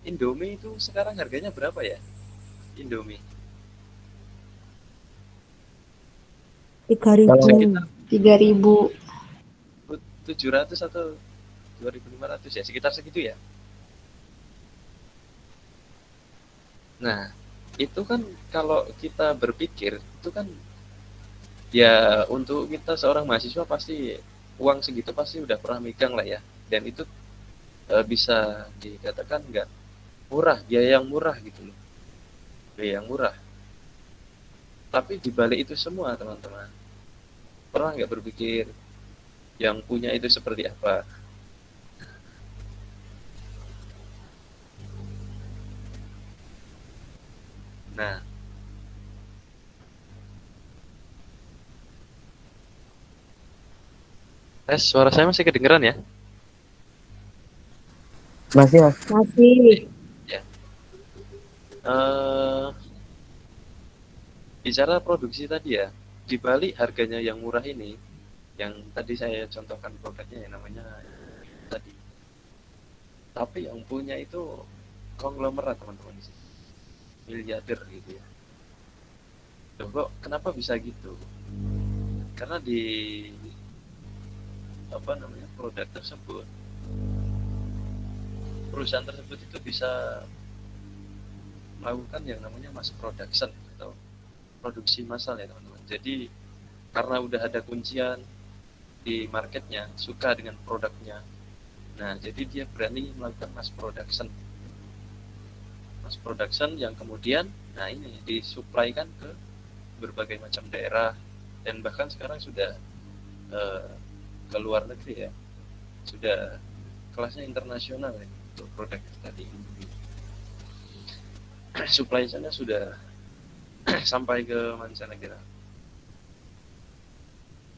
Indomie itu sekarang harganya berapa ya? Indomie 3.000. 700 atau 2.500 ya, sekitar segitu ya. Nah, itu kan kalau kita berpikir itu kan ya untuk kita seorang mahasiswa pasti uang segitu pasti udah pernah megang lah ya, dan itu bisa dikatakan nggak murah, biaya yang murah gitu loh, biaya yang murah. Tapi dibalik itu semua teman-teman, pernah nggak berpikir yang punya itu seperti apa? Nah, suara saya masih kedengeran ya? Masih, Mas. Masih. Ya. Bicara produksi tadi ya, di balik harganya yang murah ini, yang tadi saya contohkan produknya yang namanya tadi, tapi yang punya itu konglomerat teman-teman di sini, miliarder gitu ya. Loh, kok kenapa bisa gitu? Karena di produk tersebut, perusahaan tersebut itu bisa melakukan yang namanya mass production atau produksi massal ya teman-teman. Jadi karena udah ada kuncian di marketnya, suka dengan produknya, nah jadi dia berani melakukan mass production yang kemudian nah ini disuplaikan ke berbagai macam daerah dan bahkan sekarang sudah ke luar negeri ya, sudah kelasnya internasional ya, untuk produk tadi. Supply sana sudah sampai ke mancanegara.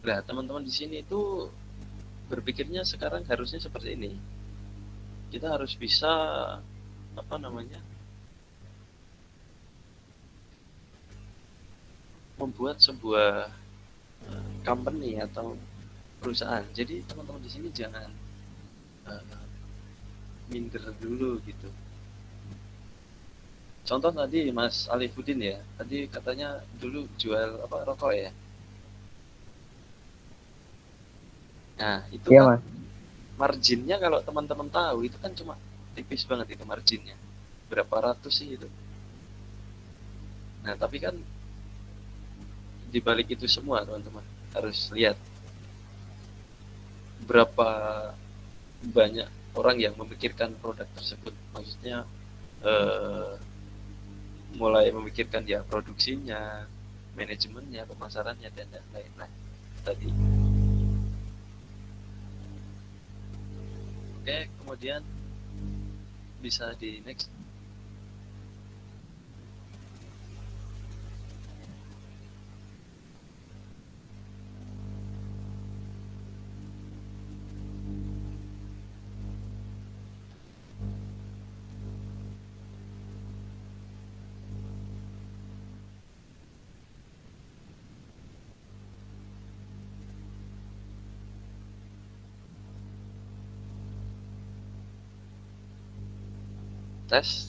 Nah, teman-teman di sini itu berpikirnya sekarang harusnya seperti ini. Kita harus bisa membuat sebuah company atau perusahaan. Jadi teman-teman di sini jangan minder dulu gitu. Contoh tadi Mas Alifuddin ya, tadi katanya dulu jual rokok ya. Nah itu Iya, kan Mas. marginnya kalau teman-teman tahu itu kan cuma tipis banget itu marginnya, berapa ratus sih itu. Nah tapi kan di balik itu semua teman-teman harus lihat berapa banyak orang yang memikirkan produk tersebut, maksudnya mulai memikirkan ya produksinya, manajemennya, pemasarannya dan lain-lain. Nah tadi oke, kemudian bisa di next.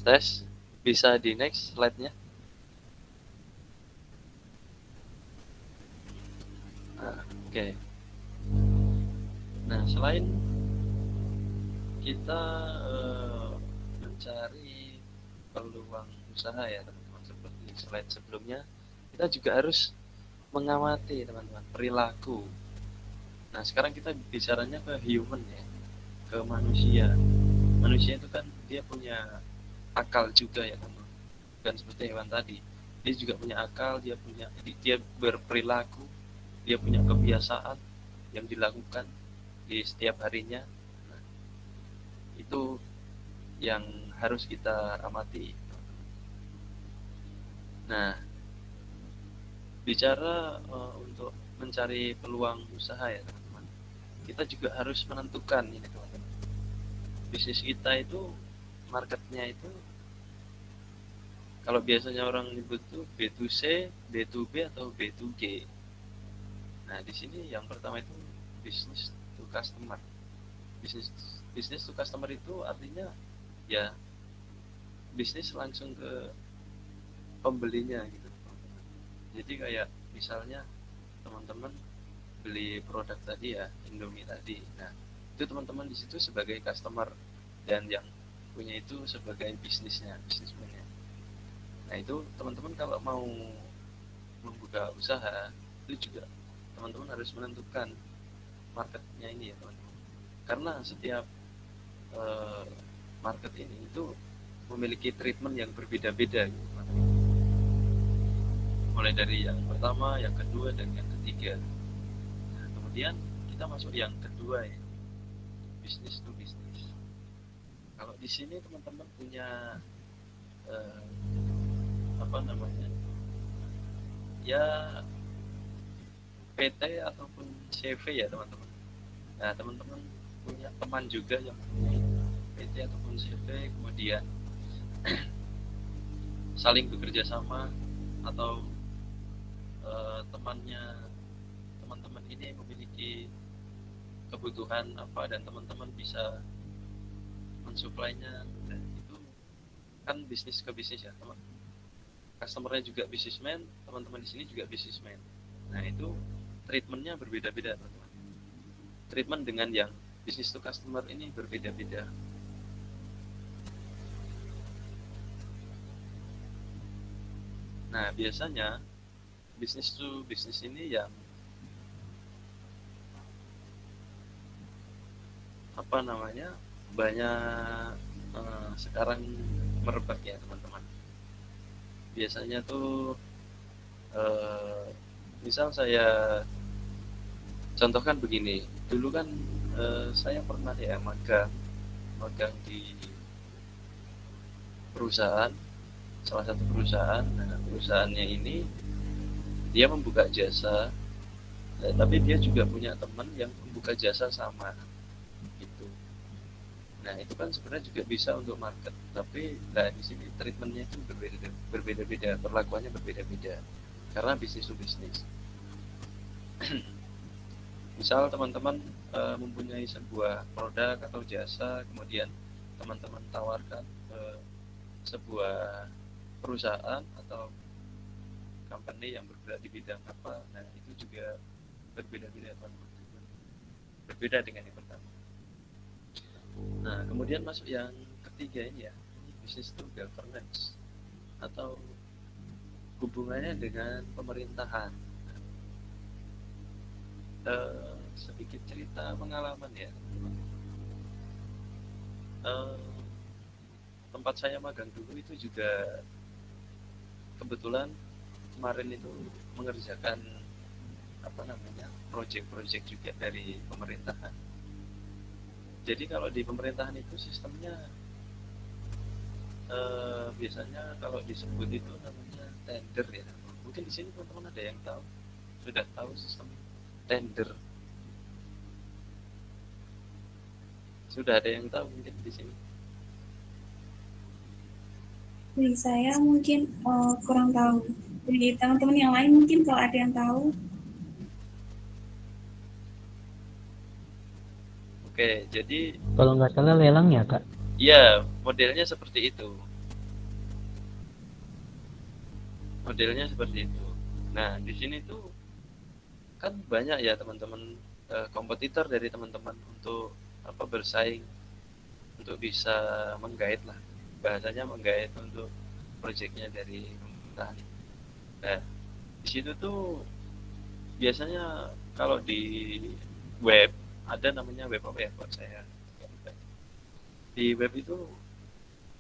Tes, bisa di next slide-nya. Nah, oke. Nah, selain kita mencari peluang usaha ya teman-teman, seperti slide sebelumnya, kita juga harus mengamati teman-teman perilaku. Nah, sekarang kita bicaranya ke human ya, ke manusia. Manusia itu kan dia punya akal juga ya teman, bukan seperti hewan tadi. Dia juga punya akal, dia berperilaku, dia punya kebiasaan yang dilakukan di setiap harinya. Nah, itu yang harus kita amati. Nah, bicara untuk mencari peluang usaha ya teman-teman, kita juga harus menentukan ini teman-teman. Bisnis kita itu marketnya itu kalau biasanya orang nyebut tuh B2C, B2B atau B2G. Nah, di sini yang pertama itu business to customer. Business to customer itu artinya ya bisnis langsung ke pembelinya gitu. Jadi kayak misalnya teman-teman beli produk tadi ya, Indomie tadi. Nah, itu teman-teman di situ sebagai customer dan yang punya itu sebagai bisnismennya. Nah, itu teman-teman kalau mau membuka usaha itu juga teman-teman harus menentukan marketnya ini ya teman-teman. Karena setiap market ini itu memiliki treatment yang berbeda-beda gitu, teman-teman. Mulai dari yang pertama, yang kedua, dan yang ketiga. Nah, kemudian kita masuk yang kedua ya, business to business. Kalau di sini teman-teman punya ya PT ataupun CV ya teman-teman. Nah, teman-teman punya teman juga yang punya PT ataupun CV, kemudian saling bekerja sama atau teman-teman ini memiliki kebutuhan apa dan teman-teman bisa mensuplainya. Dan itu kan bisnis ke bisnis ya teman. Customernya juga businessman, teman-teman di sini juga businessman. Nah, itu treatmentnya berbeda-beda teman-teman. Treatment dengan yang business to customer ini berbeda-beda. Nah, biasanya bisnis to bisnis ini yang apa namanya banyak sekarang merebak ya teman-teman. Biasanya tuh misal saya contohkan begini, dulu kan saya pernah ya magang di perusahaan, salah satu perusahaan. Nah, perusahaannya ini dia membuka jasa, tapi dia juga punya teman yang membuka jasa sama gitu. Nah, itu kan sebenarnya juga bisa untuk market, tapi nah di sini treatmentnya itu berbeda-beda, perlakuannya berbeda-beda karena bisnis to bisnis. Misal teman-teman mempunyai sebuah produk atau jasa, kemudian teman-teman tawarkan sebuah perusahaan atau company yang bergerak di bidang apa, nah itu juga berbeda-beda teman-teman, berbeda dengan yang pertama. Nah, kemudian masuk yang ketiga ini ya, bisnis to governance atau hubungannya dengan pemerintahan. Sedikit cerita pengalaman ya. Tempat saya magang dulu itu juga kebetulan kemarin itu mengerjakan apa namanya proyek-proyek juga dari pemerintahan. Jadi kalau di pemerintahan itu sistemnya biasanya kalau disebut itu namanya tender ya. Mungkin di sini teman-teman ada yang tahu, sudah tahu sistem tender. Sudah ada yang tahu mungkin di sini? Dari saya mungkin kurang tahu. Dari teman-teman yang lain mungkin kalau ada yang tahu. Oke, jadi Kalau nggak salah lelang ya, Kak? ya modelnya seperti itu. Modelnya seperti itu. Nah, di sini tuh kan banyak ya teman-teman kompetitor dari teman-teman untuk apa bersaing untuk bisa menggait lah, bahasanya menggait untuk proyeknya dari pemerintahan. Nah, di situ tuh biasanya kalau di web ada namanya web apa ya buat saya, di web itu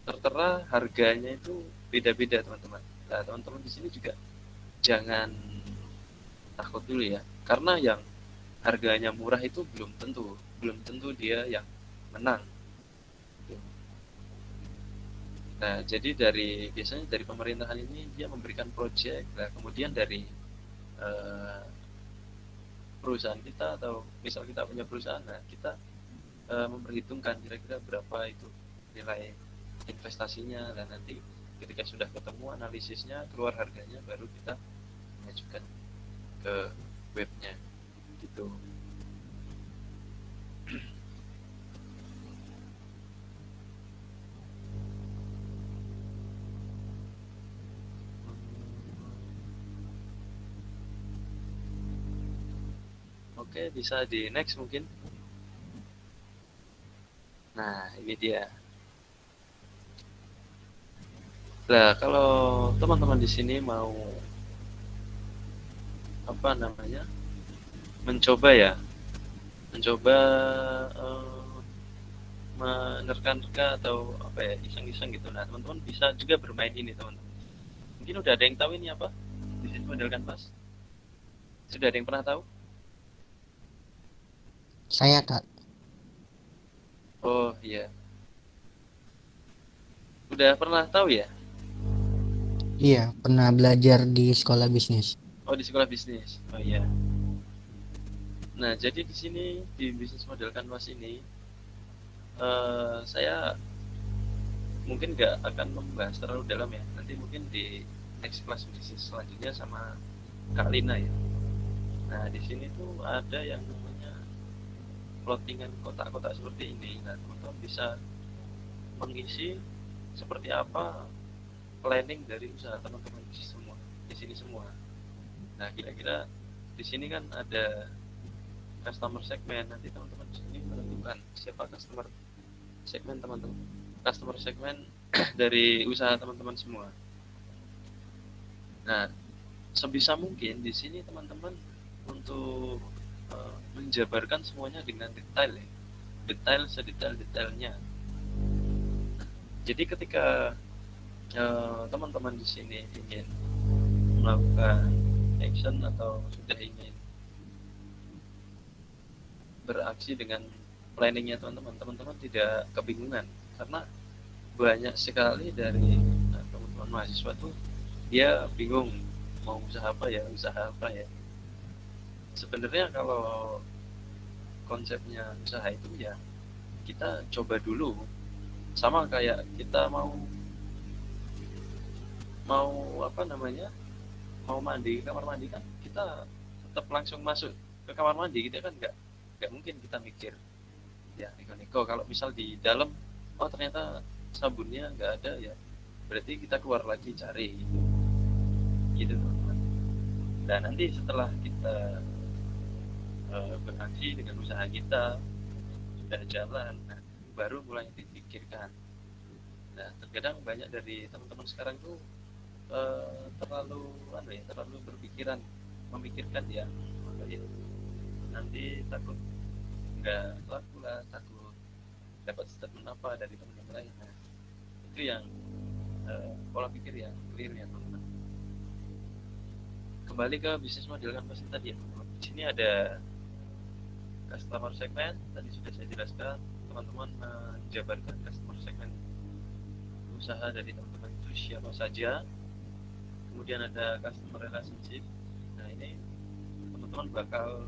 tertera harganya itu beda-beda teman-teman. Nah, teman-teman di sini juga jangan takut dulu ya, karena yang harganya murah itu belum tentu dia yang menang. Nah, jadi biasanya dari pemerintahan ini dia memberikan proyek, nah kemudian dari perusahaan kita atau misal kita punya perusahaan, nah kita memperhitungkan kira-kira berapa itu nilai investasinya, dan nanti ketika sudah ketemu analisisnya keluar harganya baru kita mengajukan ke webnya gitu. Oke, bisa di next mungkin. Nah, ini dia. Nah, kalau teman-teman di sini mau apa namanya mencoba menerka-nerka atau apa ya, iseng-iseng gitu. Nah, teman-teman bisa juga bermain ini teman-teman. Mungkin udah ada yang tahu ini apa? Bisnis model kanvas. Sudah ada yang pernah tahu? Saya, Kak. Oh iya. Udah pernah tahu ya? Iya, pernah belajar di sekolah bisnis. Oh, di sekolah bisnis. Oh iya. Nah, jadi di sini di bisnis model kanvas ini saya mungkin nggak akan membahas terlalu dalam ya. Nanti mungkin di next class bisnis selanjutnya sama Kak Lina ya. Nah, di sini tuh ada yang namanya plottingan kotak-kotak seperti ini. Nah, teman-teman bisa mengisi seperti apa planning dari usaha teman-teman di sini semua. Nah, kira-kira di sini kan ada customer segmen. Nanti teman-teman di sini menentukan siapa customer segmen teman-teman, customer segmen dari usaha teman-teman semua. Nah, sebisa mungkin di sini teman-teman untuk menjabarkan semuanya dengan detail ya. Detail sedetail-detailnya. Jadi ketika teman-teman di sini ingin melakukan action atau sudah ingin beraksi dengan planningnya teman-teman tidak kebingungan, karena banyak sekali dari teman-teman mahasiswa tuh dia bingung mau usaha apa ya. Sebenarnya kalau konsepnya usaha itu ya kita coba dulu, sama kayak kita mau mandi ke kamar mandi kan, kita tetap langsung masuk ke kamar mandi, kita kan nggak mungkin kita mikir ya neko-neko. Kalau misal di dalam ternyata sabunnya nggak ada, ya berarti kita keluar lagi cari gitu teman-teman. Dan nanti setelah kita beraksi dengan usaha kita sudah jalan, nah, baru mulai dipikirkan. Nah, terkadang banyak dari teman-teman sekarang tuh terlalu memikirkan ya nanti takut nggak laku lah, takut dapat statement apa dari teman yang lain. Nah, itu yang pola pikir yang clear ya teman-teman. Kembali ke bisnis model canvas tadi ya teman-teman. Di sini ada customer segment, tadi sudah saya jelaskan. Teman-teman menjabarkan customer segment usaha dari teman-teman itu siapa saja. Kemudian ada customer relationship. Nah, ini teman-teman bakal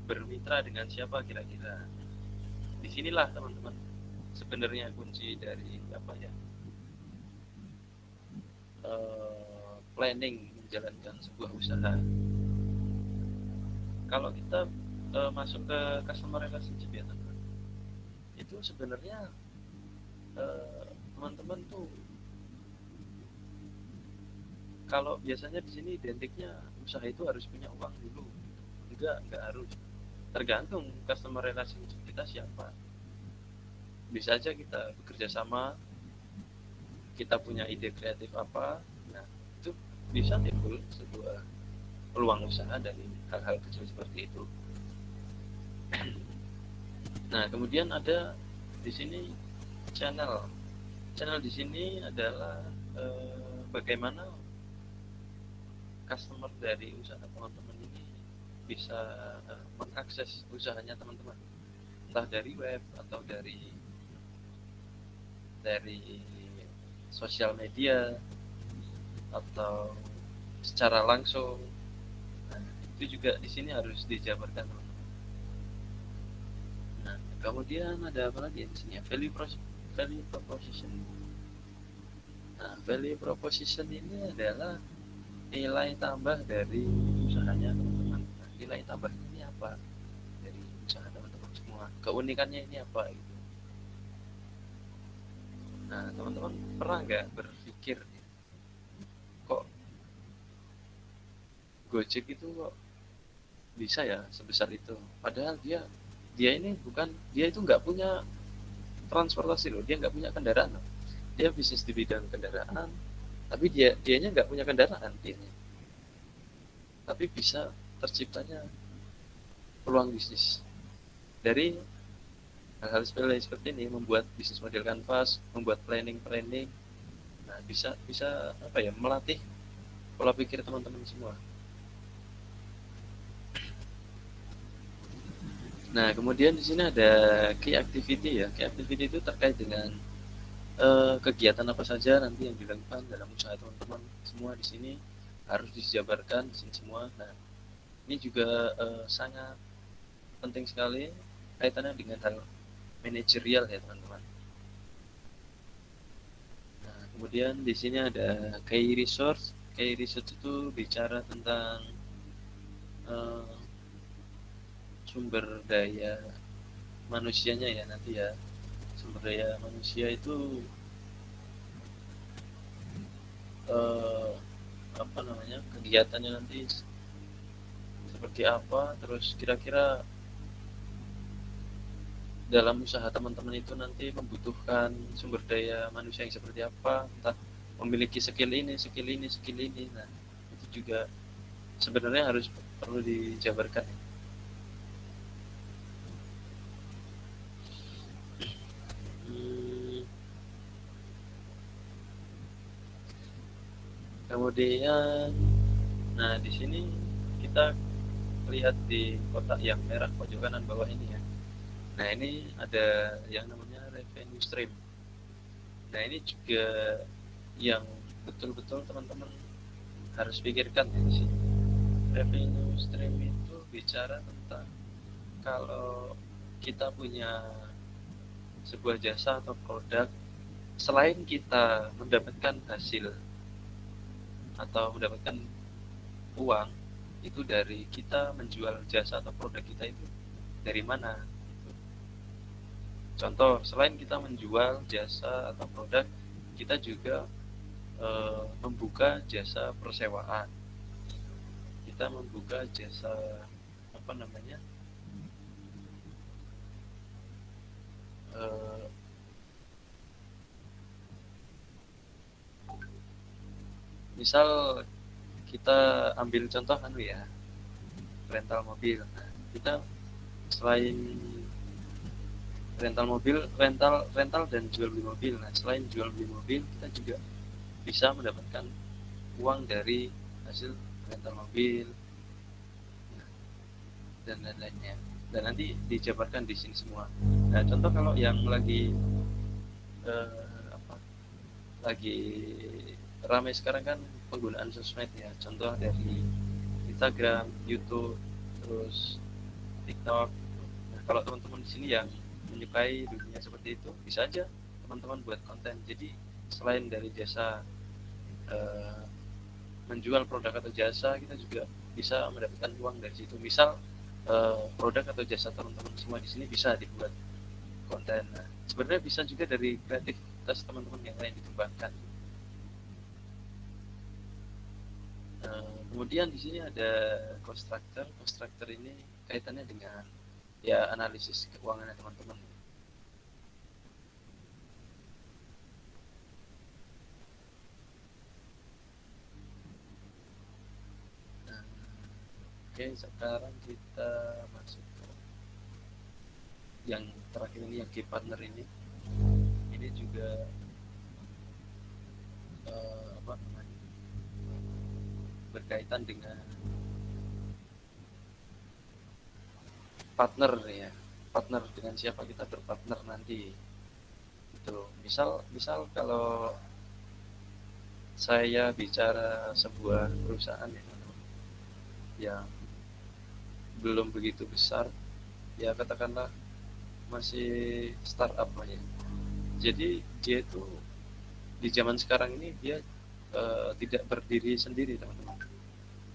bermitra dengan siapa kira-kira. Disinilah teman-teman sebenarnya kunci dari planning menjalankan sebuah usaha. Kalau kita masuk ke customer relationship ya teman-teman, itu sebenarnya teman-teman tuh kalau biasanya di sini identiknya usaha itu harus punya uang dulu. Enggak harus. Tergantung customer relationship kita siapa. Bisa aja kita bekerja sama, kita punya ide kreatif apa, nah itu bisa timbul sebuah peluang usaha dari hal-hal kecil seperti itu. Nah, kemudian ada di sini channel di sini adalah bagaimana customer dari usaha teman-teman ini bisa mengakses usahanya teman-teman, entah dari web atau dari sosial media atau secara langsung. Nah, itu juga di sini harus dijabarkan teman-teman. Nah, kemudian ada apa lagi di sini ya? Value proposition. Nah, value proposition ini adalah nilai tambah dari usahanya teman-teman. Nah, nilai tambah ini apa dari usaha teman-teman semua? Keunikannya ini apa gitu. Nah, teman-teman pernah nggak berpikir kok Gojek itu kok bisa ya sebesar itu? Padahal dia itu nggak punya transportasi loh, dia nggak punya kendaraan loh. Dia bisnis di bidang kendaraan, tapi dianya nggak punya kendaraan dianya. Tapi bisa terciptanya peluang bisnis dari hal-hal sepele seperti ini, membuat bisnis model canvas, membuat planning. Nah, bisa melatih pola pikir teman-teman semua. Nah, kemudian di sini ada key activity ya. Key activity itu terkait dengan kegiatan apa saja nanti yang dilakukan dalam usaha teman-teman semua di sini harus dijabarkan di sini semua. Nah, ini juga sangat penting sekali kaitannya dengan hal manajerial ya teman-teman. Nah, kemudian di sini ada key resource. Key resource itu bicara tentang sumber daya manusianya ya nanti ya. Sumber daya manusia itu kegiatannya nanti seperti apa, terus kira-kira dalam usaha teman-teman itu nanti membutuhkan sumber daya manusia yang seperti apa, entah memiliki skill ini. Nah, juga sebenarnya harus perlu dijabarkan. Kemudian, nah di sini kita lihat di kotak yang merah pojok kanan bawah ini ya. Nah ini ada yang namanya revenue stream. Nah ini juga yang betul-betul teman-teman harus pikirkan ya di sini. Revenue stream itu bicara tentang kalau kita punya sebuah jasa atau produk, selain kita mendapatkan hasil atau mendapatkan uang itu dari kita menjual jasa atau produk kita itu dari mana. Contoh, selain kita menjual jasa atau produk, kita juga membuka jasa persewaan. Kita membuka jasa apa namanya? Misal kita ambil contoh rental mobil. Nah, kita selain rental mobil, rental dan jual beli mobil. Nah, selain jual beli mobil, kita juga bisa mendapatkan uang dari hasil rental mobil dan lain-lainnya. Dan nanti dijabarkan di sini semua. Nah, contoh kalau yang lagi ramai sekarang kan penggunaan sosmed ya. Contoh dari Instagram, YouTube, terus TikTok. Nah, kalau teman-teman di sini yang menyukai dunia seperti itu, bisa aja teman-teman buat konten. Jadi selain dari jasa menjual produk atau jasa, kita juga bisa mendapatkan uang dari situ. Misal produk atau jasa teman-teman semua di sini bisa dibuat konten. Nah, sebenarnya bisa juga dari kreativitas teman-teman yang lain dikembangkan. Kemudian di sini ada constructor. Constructor ini kaitannya dengan ya analisis keuangan teman-teman. Oke, sekarang kita masuk ke yang terakhir ini, yang key partner ini. Ini juga berkaitan dengan partner ya. Partner, dengan siapa kita berpartner nanti. Itu. Misal kalau saya bicara sebuah perusahaan yang belum begitu besar, ya katakanlah masih startup lah ya. Jadi dia itu di zaman sekarang ini dia tidak berdiri sendiri teman-teman.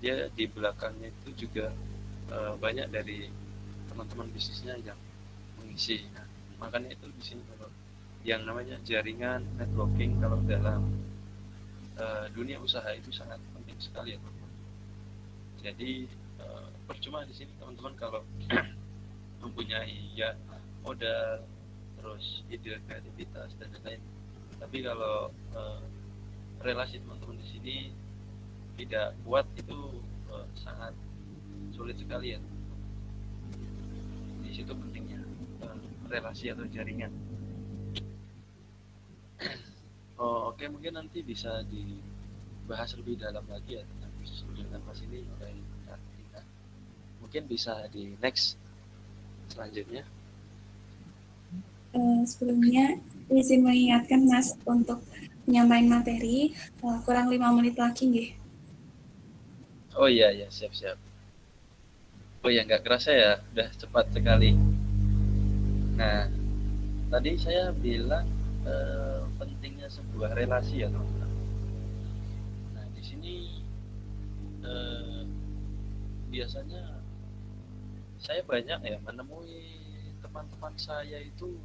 Dia di belakangnya itu juga banyak dari teman-teman bisnisnya yang mengisi. Nah, makanya itu di sini kalau yang namanya jaringan networking kalau dalam dunia usaha itu sangat penting sekali ya teman-teman. Jadi percuma di sini teman-teman kalau mempunyai ya modal, terus ide, kreativitas dan lain-lain. Tapi kalau relasi teman-teman di sini tidak kuat, itu sangat sulit sekali ya. Di situ pentingnya relasi atau jaringan. Oke, mungkin nanti bisa dibahas lebih dalam lagi ya tentang bisnis penjualan pas ini oleh kita. Mungkin bisa di next selanjutnya. Sebelumnya izin mengingatkan Mas untuk penyampaian materi kurang 5 menit lagi nggih. Oh iya ya, siap. Oh ya, nggak kerasa ya, udah cepat sekali. Nah, tadi saya bilang pentingnya sebuah relasi ya teman-teman. Nah, di sini biasanya saya banyak ya menemui teman-teman saya itu,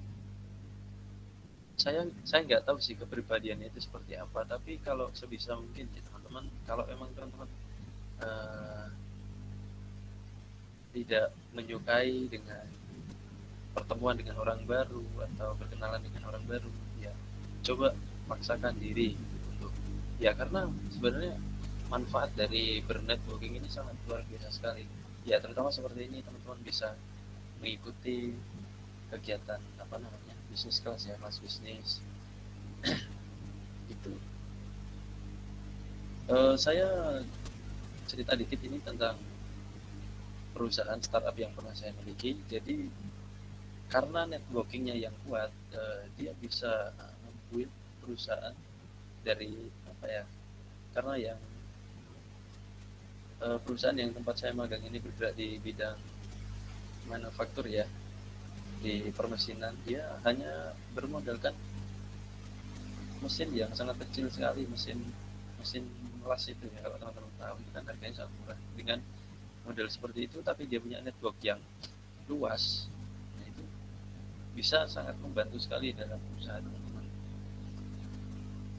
saya nggak tahu sih kepribadiannya itu seperti apa, tapi kalau sebisa mungkin ya teman-teman, kalau emang teman-teman tidak menyukai dengan pertemuan dengan orang baru atau berkenalan dengan orang baru, ya coba paksakan diri untuk ya, karena sebenarnya manfaat dari bernetworking ini sangat luar biasa sekali. Ya, terutama seperti ini teman-teman bisa mengikuti kegiatan bisnis kelas ya, kelas bisnis. Gitu. Saya cerita dikit ini tentang perusahaan startup yang pernah saya miliki. Jadi karena networkingnya yang kuat, dia bisa membuat perusahaan dari karena yang perusahaan yang tempat saya magang ini bergerak di bidang manufaktur ya, di permesinan. Dia hanya bermodalkan mesin yang sangat kecil sekali, mesin las itu ya, kalau teman-teman tahu itu kan harganya sangat murah. Dengan model seperti itu tapi dia punya network yang luas, nah itu bisa sangat membantu sekali dalam usaha teman-teman.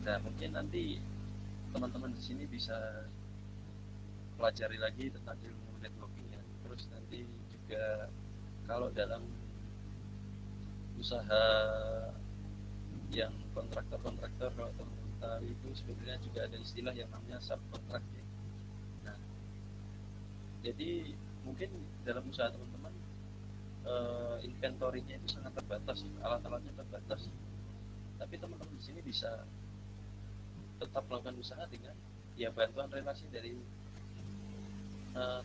Nah, mungkin nanti teman-teman di sini bisa pelajari lagi tentang ilmu networking ya. Terus nanti juga kalau dalam usaha yang kontraktor kalau teman-teman tahu itu sebenarnya juga ada istilah yang namanya subkontrak ya. Nah, jadi mungkin dalam usaha teman-teman inventory-nya itu sangat terbatas, alat-alatnya terbatas. Tapi teman-teman di sini bisa tetap melakukan usaha dengan ya bantuan relasi dari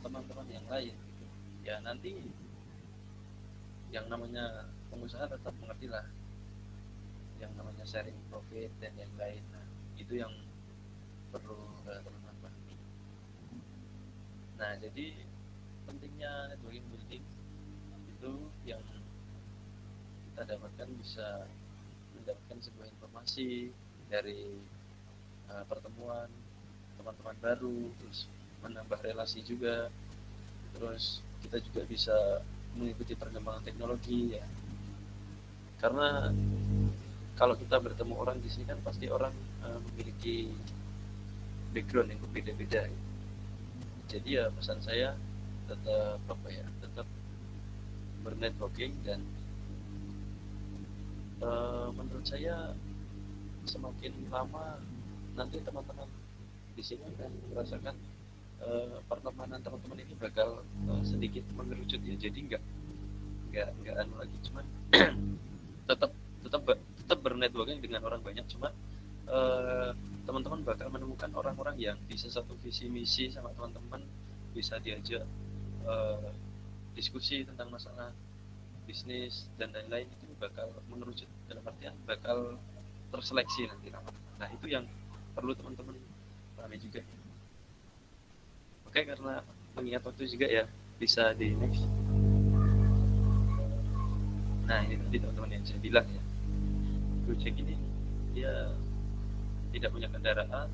teman-teman yang lain gitu. Ya nanti yang namanya pengusaha tetap mengerti lah yang namanya sharing profit dan yang lain. Nah, itu yang perlu teman-teman pahami. Nah, jadi pentingnya networking building itu yang kita dapatkan bisa mendapatkan sebuah informasi dari pertemuan teman-teman baru, terus menambah relasi juga, terus kita juga bisa mengikuti perkembangan teknologi ya. Karena kalau kita bertemu orang di sini kan pasti orang memiliki background yang berbeda-beda. Jadi ya pesan saya tetap bernetworking dan menurut saya semakin lama nanti teman-teman di sini akan merasakan pertemanan teman-teman ini bakal sedikit mengerucut ya. Jadi nggak anu lagi, cuman tetap bernetworking dengan orang banyak, cuma teman-teman bakal menemukan orang-orang yang bisa satu visi misi sama teman-teman, bisa diajak diskusi tentang masalah bisnis dan lain-lain. Itu bakal mengerucut, dalam artian bakal terseleksi nanti teman-teman. Nah, itu yang perlu teman-teman pahami juga. Oke, karena mengingat waktu juga ya, bisa di next. Nah, ini tadi teman-teman yang saya bilang ya, Gojek ini dia tidak punya kendaraan,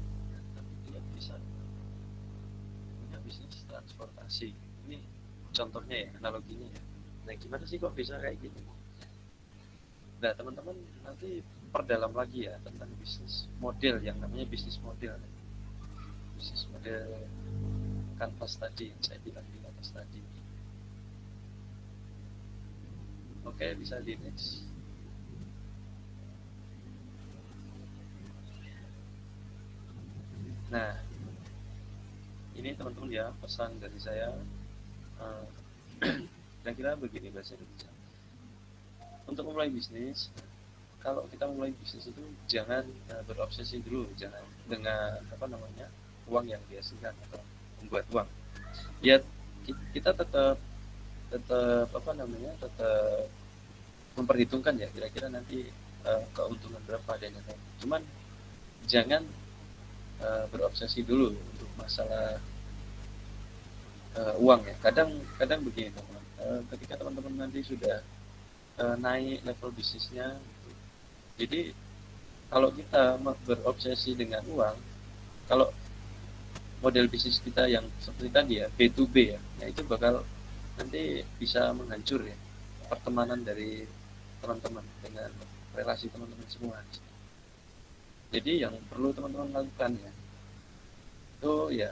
tapi dia bisa punya bisnis transportasi. Ini contohnya ya, analoginya ya. Nah, gimana sih kok bisa kayak gitu? Nah, teman-teman nanti perdalam lagi ya tentang bisnis model yang namanya bisnis model. Bisnis model kanvas tadi yang saya bilang di atas tadi. Oke, bisa di next. Nah, ini teman-teman ya, pesan dari saya kira-kira begini bahasa Indonesia. Untuk memulai bisnis, kalau kita mulai bisnis itu jangan berobsesi dulu, jangan dengan uang yang dihasilkan atau membuat uang. Ya, kita tetap memperhitungkan ya kira-kira nanti keuntungan berapa dan lain-lain. Cuman jangan berobsesi dulu untuk masalah uang ya. Kadang begini teman-teman, ketika teman-teman nanti sudah naik level bisnisnya, jadi kalau kita berobsesi dengan uang, kalau model bisnis kita yang seperti tadi ya, B2B ya, nah itu bakal nanti bisa menghancur ya pertemanan dari teman-teman dengan relasi teman-teman semua. Jadi yang perlu teman-teman lakukan ya, itu ya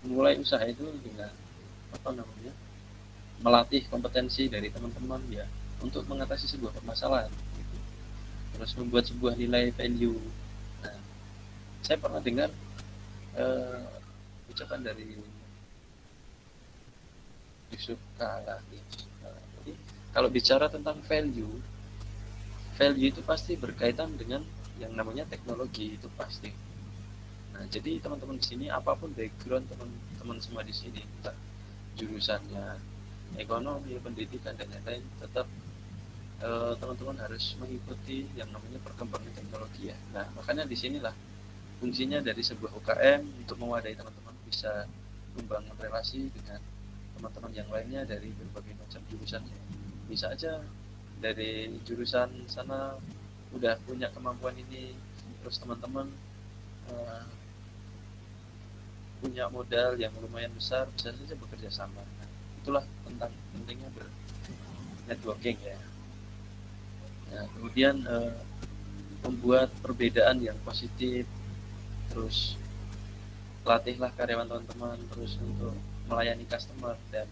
mulai usaha itu dengan melatih kompetensi dari teman-teman ya untuk mengatasi sebuah permasalahan, gitu. Terus membuat sebuah nilai value. Nah, saya pernah dengar ucapan dari Yusuf Kala. Jadi kalau bicara tentang value itu pasti berkaitan dengan yang namanya teknologi, itu pasti. Nah, jadi teman-teman di sini apapun background teman-teman semua di sini, entah jurusannya ekonomi, pendidikan dan lain-lain, tetap teman-teman harus mengikuti yang namanya perkembangan teknologi ya. Nah, makanya di sinilah fungsinya dari sebuah UKM untuk mewadahi teman-teman bisa membangun relasi dengan teman-teman yang lainnya dari berbagai macam jurusan. Bisa aja dari jurusan sana udah punya kemampuan ini, terus teman-teman punya modal yang lumayan besar, bisa saja bekerja sama. Nah, itulah tentang pentingnya networking ya. Nah, kemudian membuat perbedaan yang positif, terus latihlah karyawan teman-teman terus untuk melayani customer, dan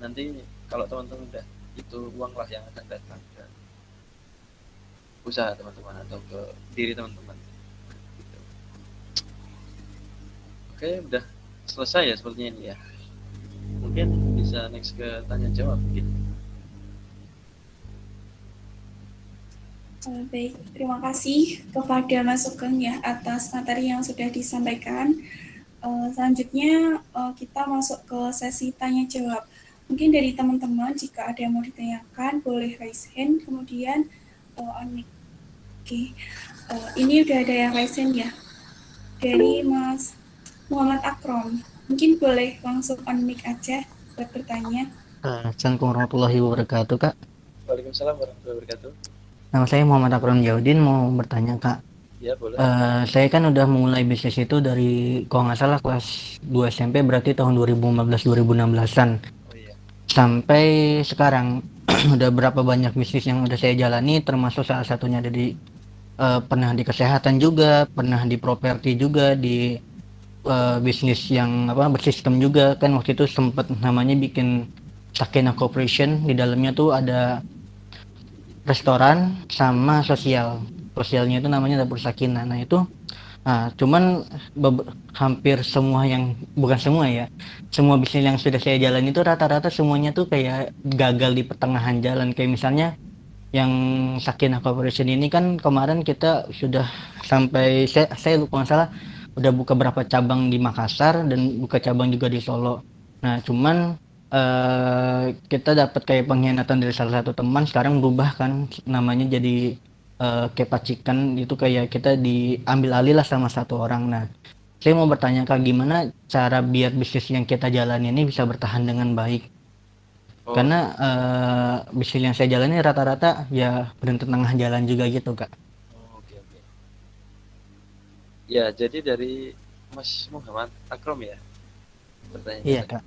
nanti kalau teman-teman udah itu uanglah yang akan datang ke usaha teman-teman atau ke diri teman-teman gitu. Oke, udah selesai ya sepertinya ini ya. Mungkin bisa next ke tanya jawab mungkin. Baik, terima kasih kepada Mas Sugeng ya atas materi yang sudah disampaikan. Selanjutnya kita masuk ke sesi tanya jawab. Mungkin dari teman-teman jika ada yang mau ditanyakan boleh raise hand, kemudian on mic. Oke, ini udah ada yang raise hand ya, dari Mas Muhammad Akrom. Mungkin boleh langsung on mic aja buat bertanya. Assalamualaikum warahmatullahi wabarakatuh, Kak. Waalaikumsalam warahmatullahi wabarakatuh. Nama saya Muhammad Akram Jaudin, mau bertanya, Kak. Ya, boleh. Saya kan udah mulai bisnis itu dari, kalau nggak salah, kelas 2 SMP, berarti tahun 2015-2016an. Oh iya. Sampai sekarang, udah berapa banyak bisnis yang udah saya jalani, termasuk salah satunya dari pernah di kesehatan juga, pernah di properti juga, di bisnis yang bersistem juga. Kan waktu itu sempat namanya bikin Sakinah Corporation, di dalamnya tuh ada restoran sama sosial. Sosialnya itu namanya Dapur Sakinah. Nah itu cuman hampir semua yang, bukan semua ya, semua bisnis yang sudah saya jalani itu rata-rata semuanya tuh kayak gagal di pertengahan jalan. Kayak misalnya yang Sakinah Corporation ini kan kemarin kita sudah sampai, saya lupa masalah, udah buka berapa cabang di Makassar dan buka cabang juga di Solo. Nah cuman kita dapat kayak pengkhianatan dari salah satu teman, sekarang berubah kan namanya jadi kepacikan, itu kayak kita diambil alih lah sama satu orang. Nah saya mau bertanya, Kak, gimana cara biar bisnis yang kita jalani ini bisa bertahan dengan baik? Karena bisnis yang saya jalani rata-rata ya berhenti tengah jalan juga gitu, Kak. Oke. Ya, jadi dari Mas Muhammad Akrom ya pertanyaan. Iya, Kak.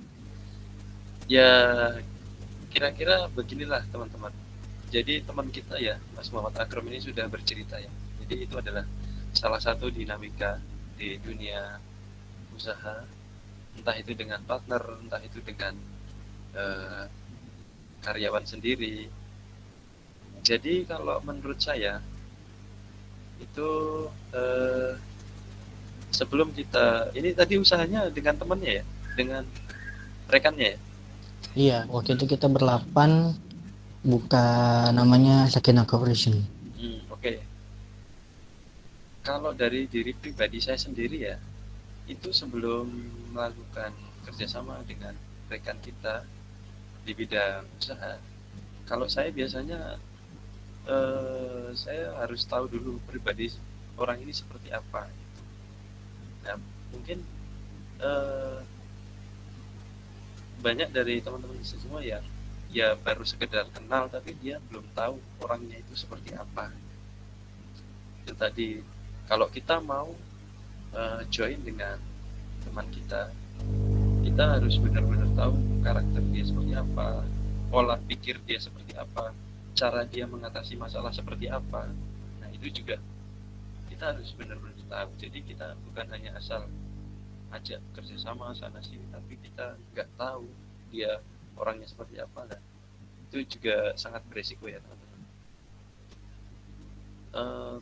Ya, kira-kira beginilah teman-teman. Jadi teman kita ya, Mas Muhammad Akrom ini sudah bercerita ya. Jadi itu adalah salah satu dinamika di dunia usaha, entah itu dengan partner, entah itu dengan karyawan sendiri. Jadi kalau menurut saya itu sebelum kita, ini tadi usahanya dengan temannya ya, dengan rekannya ya. Iya, waktu itu kita berlapan buka namanya Sakinah Corporation. Oke. Kalau dari diri pribadi saya sendiri ya, itu sebelum melakukan kerjasama dengan rekan kita di bidang usaha, kalau saya biasanya saya harus tahu dulu pribadi orang ini seperti apa. Nah, mungkin banyak dari teman-teman semua yang ya baru sekedar kenal tapi dia belum tahu orangnya itu seperti apa. Itu tadi, kalau kita mau join dengan teman kita harus benar-benar tahu karakter dia seperti apa, pola pikir dia seperti apa, cara dia mengatasi masalah seperti apa. Nah itu juga kita harus benar-benar tahu. Jadi kita bukan hanya asal ajak kerjasama sana sini tapi kita nggak tahu dia orangnya seperti apa. Nah itu juga sangat beresiko ya teman-teman.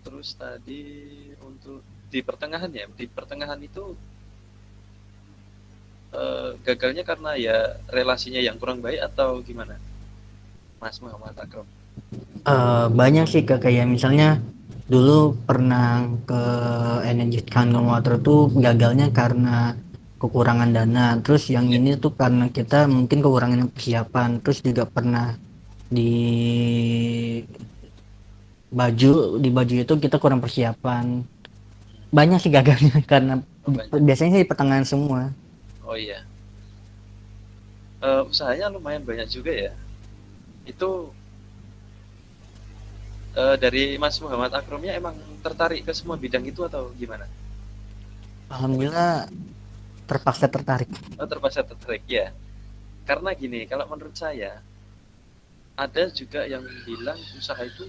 Terus tadi untuk di pertengahan itu gagalnya karena ya relasinya yang kurang baik atau gimana, Mas Muhammad Akram? Banyak sih Kak, kayak misalnya dulu pernah ke Energy Kangen Water tuh gagalnya karena kekurangan dana. Terus yang ini tuh karena kita mungkin kekurangan persiapan. Terus juga pernah di baju itu kita kurang persiapan. Banyak sih gagalnya karena biasanya sih di pertengahan semua. Oh iya. Usahanya lumayan banyak juga ya. Itu dari Mas Muhammad Akramnya emang tertarik ke semua bidang itu atau gimana? Alhamdulillah terpaksa tertarik. Oh, terpaksa tertarik ya. Karena gini, kalau menurut saya ada juga yang bilang usaha itu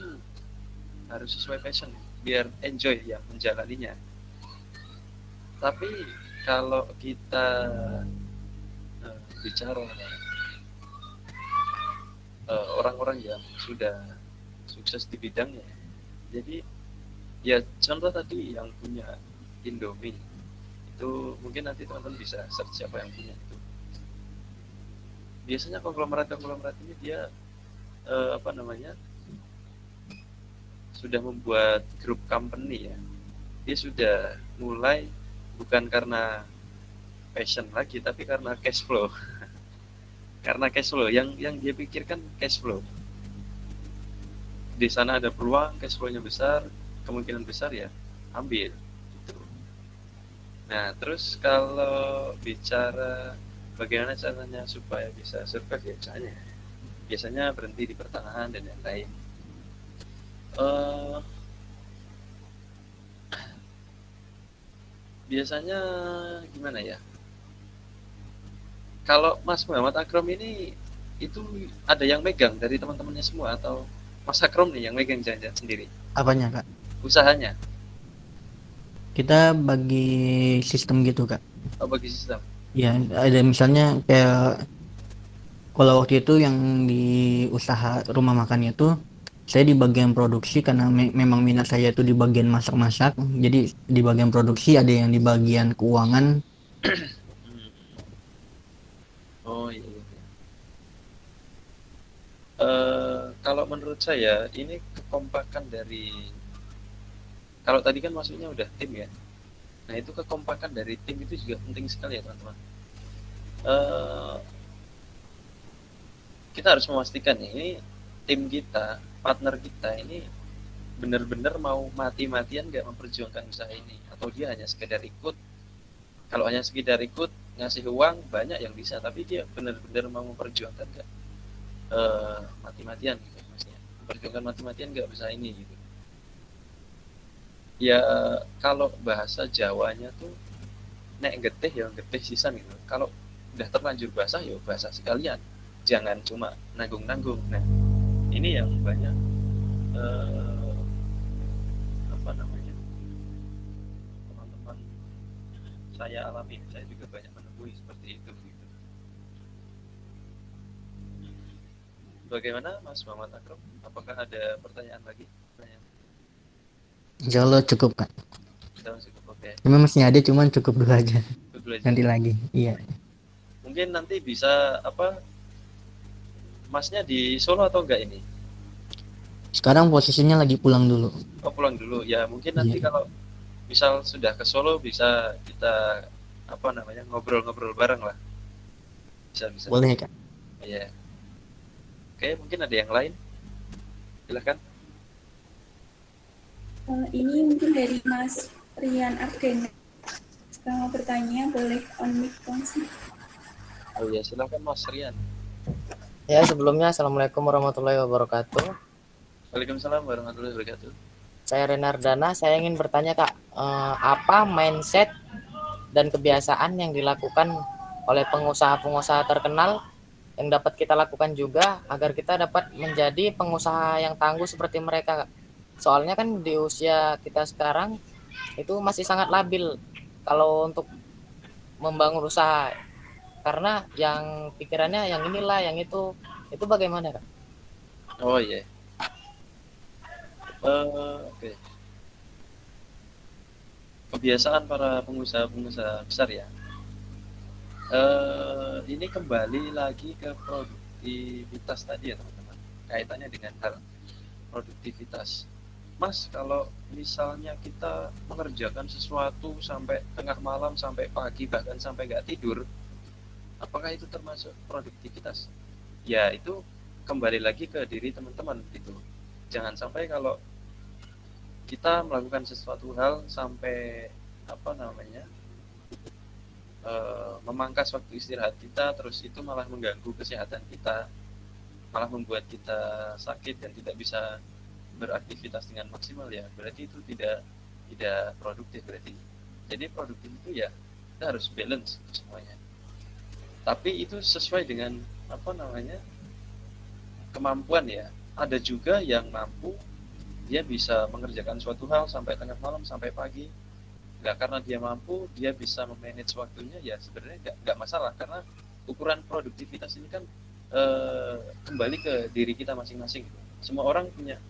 harus sesuai passion biar enjoy ya menjalaninya. Tapi kalau kita bicara orang-orang yang sudah sukses di bidangnya, jadi ya contoh tadi yang punya Indomie itu, mungkin nanti teman-teman bisa search siapa yang punya itu. Biasanya konglomerat ini dia sudah membuat grup company ya. Dia sudah mulai bukan karena passion lagi, tapi karena cash flow. Karena cash flow yang dia pikirkan cash flow. Di sana ada peluang, cash flow-nya besar, kemungkinan besar ya ambil gitu. Nah, terus kalau bicara bagaimana caranya supaya bisa survive ya, biasanya berhenti di pertengahan dan yang lain. Biasanya gimana ya? Kalau Mas Muhammad Akram ini itu ada yang megang dari teman-temannya semua atau Mas Akram nih yang megang jangan sendiri? Apanya Kak? Usahanya? Kita bagi sistem gitu Kak. Oh, bagi sistem? Ya, ada misalnya kayak kalau waktu itu yang di usaha rumah makan itu saya di bagian produksi karena memang minat saya itu di bagian masak-masak. Jadi di bagian produksi, ada yang di bagian keuangan. Oh iya. Kalau menurut saya ini kekompakan dari, kalau tadi kan maksudnya udah tim ya. Nah itu kekompakan dari tim itu juga penting sekali ya teman-teman. Kita harus memastikan nih, ini tim kita, partner kita ini benar-benar mau mati-matian nggak memperjuangkan usaha ini, atau dia hanya sekedar ikut. Kalau hanya sekedar ikut ngasih uang, banyak yang bisa, tapi dia benar-benar mau memperjuangkan nggak mati-matian gitu, maksudnya memperjuangkan mati-matian nggak usaha ini gitu. Ya kalau bahasa Jawanya tuh nek getih ya getih sisan gitu. Kalau udah terlanjur basah ya basah sekalian, jangan cuma nanggung-nanggung. Nah ini yang banyak teman-teman saya alami, saya juga banyak menemui seperti itu gitu. Bagaimana Mas Muhammad Akram? Apakah ada pertanyaan lagi? Insya Allah cukup Kak. Cukup, oke. Cuma masih ada, cuman cukup dulu aja. Nanti lagi. Iya. Mungkin nanti bisa Masnya di Solo atau enggak ini? Sekarang posisinya lagi pulang dulu. Oh, pulang dulu. Ya mungkin nanti kalau misal sudah ke Solo bisa kita ngobrol-ngobrol bareng lah. Bisa. Boleh Kak. Iya. Oke, mungkin ada yang lain. Silakan. Ini mungkin dari Mas Rian Arden. Sekarang mau bertanya, boleh on mic langsung. Oh iya, silakan Mas Rian. Ya, sebelumnya Assalamualaikum warahmatullahi wabarakatuh. Waalaikumsalam warahmatullahi wabarakatuh. Saya Renardana, saya ingin bertanya Kak, apa mindset dan kebiasaan yang dilakukan oleh pengusaha-pengusaha terkenal yang dapat kita lakukan juga agar kita dapat menjadi pengusaha yang tangguh seperti mereka Kak? Soalnya kan di usia kita sekarang itu masih sangat labil kalau untuk membangun usaha, karena yang pikirannya yang inilah yang itu bagaimana Kak? Oh iya. Oke. Kebiasaan para pengusaha besar ya. Ini kembali lagi ke produktivitas tadi ya teman-teman, kaitannya dengan hal produktivitas. Mas, kalau misalnya kita mengerjakan sesuatu sampai tengah malam, sampai pagi, bahkan sampai nggak tidur, apakah itu termasuk produktivitas? Ya, itu kembali lagi ke diri teman-teman gitu. Jangan sampai kalau kita melakukan sesuatu hal sampai memangkas waktu istirahat kita, terus itu malah mengganggu kesehatan kita, malah membuat kita sakit dan tidak bisa beraktivitas dengan maksimal, ya berarti itu tidak produktif berarti. Jadi produktif itu ya kita harus balance semuanya, tapi itu sesuai dengan kemampuan ya. Ada juga yang mampu, dia bisa mengerjakan suatu hal sampai tengah malam, sampai pagi. Nggak karena dia mampu, dia bisa memanage waktunya, ya sebenarnya nggak masalah, karena ukuran produktivitas ini kan kembali ke diri kita masing-masing. Semua orang punya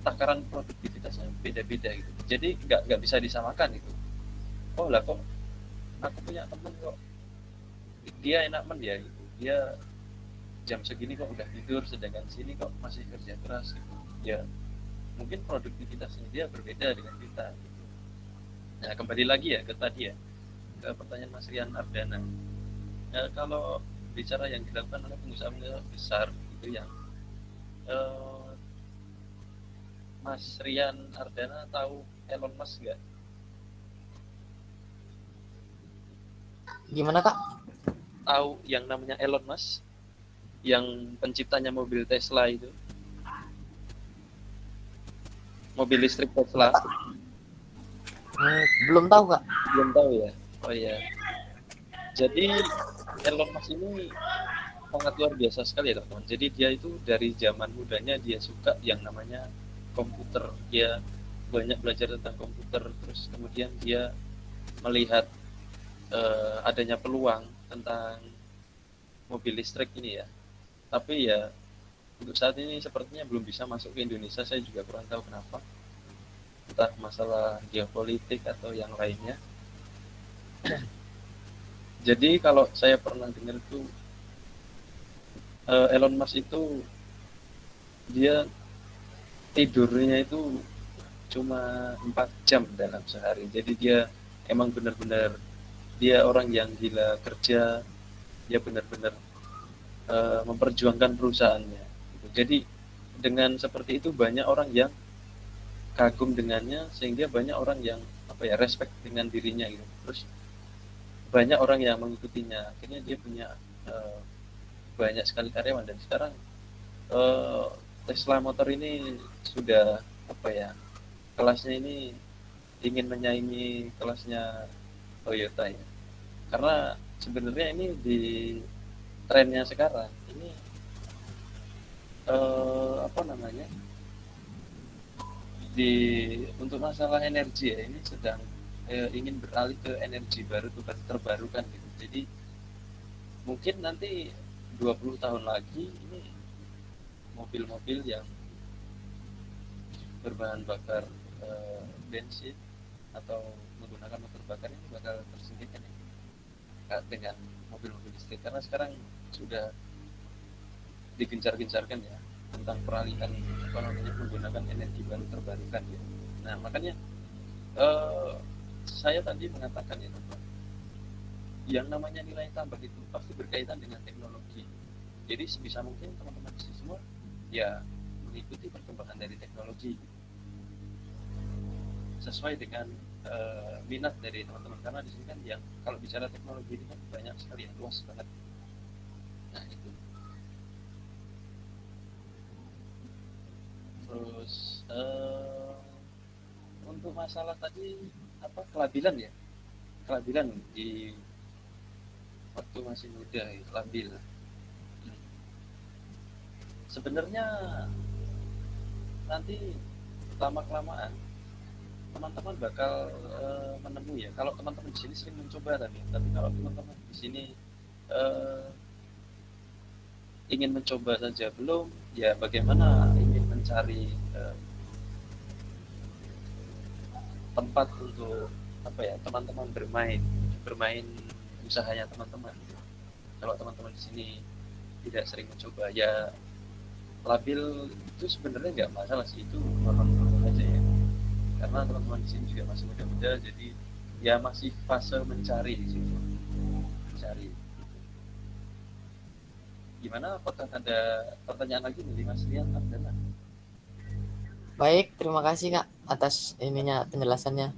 takaran produktivitasnya beda-beda gitu. Jadi nggak bisa disamakan gitu. Oh lah, kok aku punya temen kok dia enak ya gitu. Dia jam segini kok udah tidur, sedangkan sini kok masih kerja keras gitu. Ya mungkin produktivitasnya dia berbeda dengan kita gitu. Nah, kembali lagi ya ke tadi ya, ke pertanyaan Mas Rian Ardana. Kalau bicara yang dilakukan oleh pengusaha besar gitu yang Mas Rian Ardana tahu Elon Musk nggak? Gimana Kak? Tahu yang namanya Elon Musk, yang penciptanya mobil Tesla itu, mobil listrik Tesla? Belum tahu Kak. Belum tahu ya? Oh iya. Jadi Elon Musk ini sangat luar biasa sekali ya teman-teman. Jadi dia itu dari zaman mudanya dia suka yang namanya komputer. Dia banyak belajar tentang komputer, terus kemudian dia melihat adanya peluang tentang mobil listrik ini ya. Tapi ya untuk saat ini sepertinya belum bisa masuk ke Indonesia. Saya juga kurang tahu kenapa, entah masalah geopolitik atau yang lainnya. Jadi kalau saya pernah dengar itu Elon Musk itu dia tidurnya itu cuma 4 jam dalam sehari. Jadi dia emang benar-benar dia orang yang gila kerja. Dia benar-benar memperjuangkan perusahaannya. Jadi dengan seperti itu banyak orang yang kagum dengannya, sehingga banyak orang yang respect dengan dirinya gitu. Terus banyak orang yang mengikutinya. Akhirnya dia punya banyak sekali karyawan, dan sekarang Tesla Motor ini sudah kelasnya ini ingin menyaingi kelasnya Toyota ya. Karena sebenarnya ini di trennya sekarang ini untuk masalah energi ya, ini sedang ingin beralih ke energi baru terbarukan gitu. Jadi mungkin nanti 20 tahun lagi ini mobil-mobil yang berbahan bakar bensin atau menggunakan motor bakar ini bakal tersingkirkan ya, dengan mobil-mobil listrik. Karena sekarang sudah digencar-gencarkan ya tentang peralihan menggunakan energi baru terbarukan ya. Nah makanya saya tadi mengatakan ya teman, yang namanya nilai tambah itu pasti berkaitan dengan teknologi. Jadi sebisa mungkin teman-teman di sini semua ya mengikuti perkembangan dari teknologi sesuai dengan minat dari teman-teman. Karena di sini kan yang kalau bicara teknologi ini kan banyak sekali, yang luas banget. Nah itu. Terus untuk masalah tadi kelabilan ya, kelabilan di waktu masih muda ya, labil. Sebenarnya nanti lama-kelamaan teman-teman bakal menemui ya. Kalau teman-teman di sini sering mencoba tapi kalau teman-teman di sini ingin mencoba saja belum, ya bagaimana ingin mencari tempat untuk teman-teman bermain usahanya teman-teman. Kalau teman-teman di sini tidak sering mencoba, ya labil itu sebenarnya nggak masalah sih, itu normal aja ya. Karena teman-teman di sini juga masih muda-muda, jadi ya masih fase mencari di situ, mencari. Gimana? Apakah ada pertanyaan lagi dari Mas Rian Abdallah? Baik, terima kasih Kak atas penjelasannya.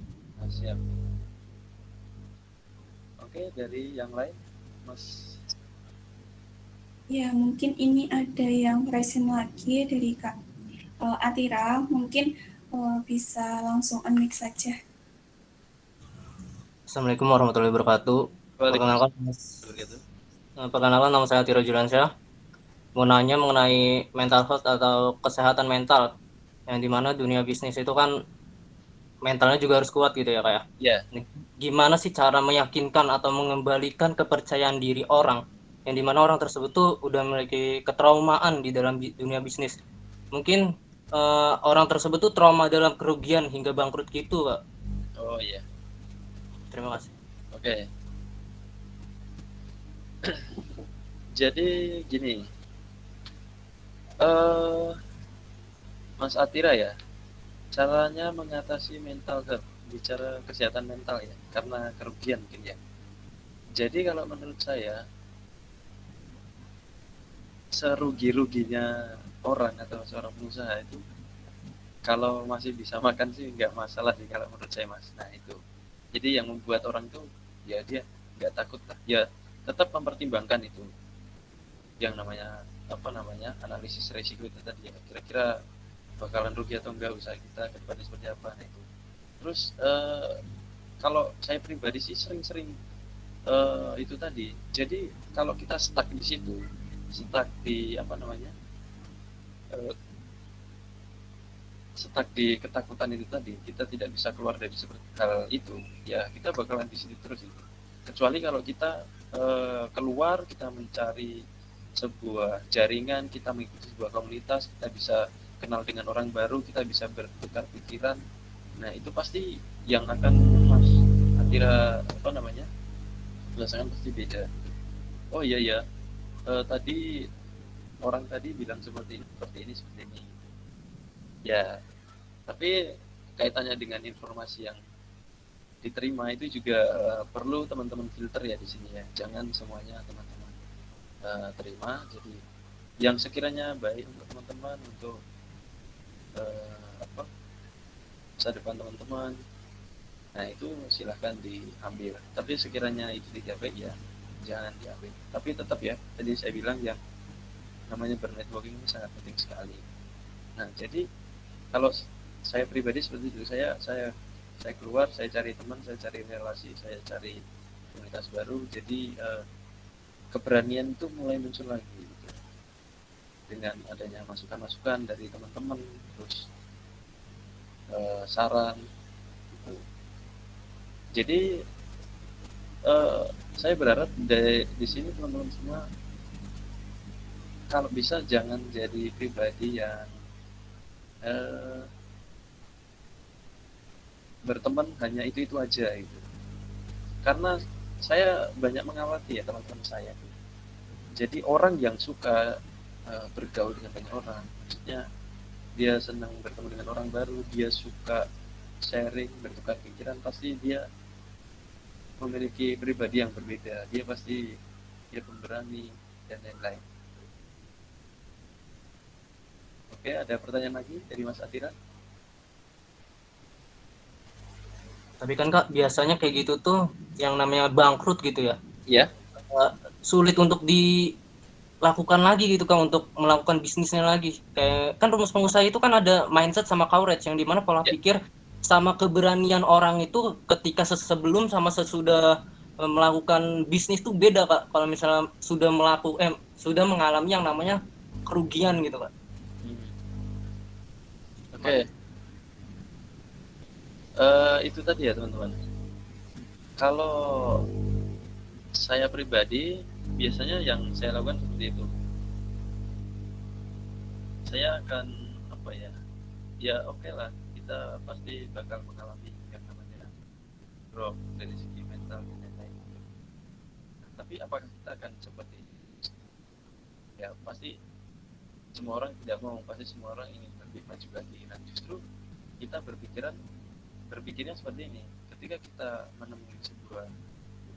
Siap. Oke, dari yang lain, Mas. Ya, mungkin ini ada yang present lagi dari Kak Atira. Mungkin bisa langsung unmute saja. Assalamualaikum warahmatullahi wabarakatuh. Perkenalkan nama saya Atira Julansyah. Mau nanya mengenai mental health atau kesehatan mental, yang dimana dunia bisnis itu kan mentalnya juga harus kuat gitu ya Kak ya. Iya. Gimana sih cara meyakinkan atau mengembalikan kepercayaan diri orang, yang dimana orang tersebut tuh udah memiliki ketraumaan di dalam dunia bisnis. Mungkin orang tersebut tuh trauma dalam kerugian hingga bangkrut gitu Kak. Oh iya. Terima kasih. Oke. Jadi gini, Mas Atira ya, caranya mengatasi mental health, bicara kesehatan mental ya, karena kerugian mungkin ya. Jadi kalau menurut saya, serugi-ruginya orang atau seorang pengusaha itu, kalau masih bisa makan sih nggak masalah sih kalau menurut saya Mas. Nah itu, jadi yang membuat orang tuh ya dia nggak takut lah, ya tetap mempertimbangkan itu, yang namanya analisis risiko itu tadi ya, kira-kira bakalan rugi atau enggak usaha kita ke depannya seperti apa. Nah itu. Terus kalau saya pribadi sih sering-sering itu tadi. Jadi kalau kita stuck di situ, stuck di stuck di ketakutan itu tadi, kita tidak bisa keluar dari seperti hal itu, ya kita bakalan di situ terus itu. Kecuali kalau kita keluar, kita mencari sebuah jaringan, kita mengikuti sebuah komunitas, kita bisa kenal dengan orang baru, kita bisa bertukar pikiran. Nah itu pasti yang akan Mas Atira belakangan pasti beda. Oh iya ya, tadi orang tadi bilang seperti ini. Ya, tapi kaitannya dengan informasi yang diterima itu juga perlu teman-teman filter ya di sini ya. Jangan semuanya teman-teman terima. Jadi yang sekiranya baik untuk teman-teman, untuk masa depan teman-teman, nah itu silahkan diambil. Tapi sekiranya itu tidak baik ya jangan diambil. Tapi tetap ya, tadi saya bilang yang namanya bernetworking itu sangat penting sekali. Nah jadi kalau saya pribadi seperti itu, saya keluar, saya cari teman, saya cari relasi, saya cari komunitas baru. Jadi keberanian itu mulai muncul lagi gitu. Dengan adanya masukan-masukan dari teman-teman, terus saran gitu. Jadi saya berharap di sini teman-teman semua kalau bisa jangan jadi pribadi yang berteman hanya itu aja gitu. Karena saya banyak mengamati ya teman-teman saya. Jadi orang yang suka bergaul dengan banyak orang, maksudnya dia senang bertemu dengan orang baru, dia suka sharing, bertukar pikiran, pasti dia memiliki pribadi yang berbeda. Dia pasti pemberani dan lain-lain. Oke, ada pertanyaan lagi dari Mas Atira? Tapi kan Kak, biasanya kayak gitu tuh yang namanya bangkrut gitu ya. Iya. Sulit untuk dilakukan lagi gitu Kak, untuk melakukan bisnisnya lagi. Kayak kan rumus pengusaha itu kan ada mindset sama courage, yang dimana pola pikir sama keberanian orang itu ketika sebelum sama sesudah melakukan bisnis tuh beda Kak. Kalau misalnya sudah mengalami yang namanya kerugian gitu Kak. Oke. Itu tadi ya teman-teman. Kalau saya pribadi biasanya yang saya lakukan seperti itu. Saya akan ya oke lah, kita pasti bakal mengalami yang namanya drop dari segi mental dan lain-lain. Tapi apakah kita akan seperti ini? Ya pasti semua orang tidak mau, pasti semua orang ingin lebih maju lagi. Nah justru kita berpikirnya seperti ini. Ketika kita menemui sebuah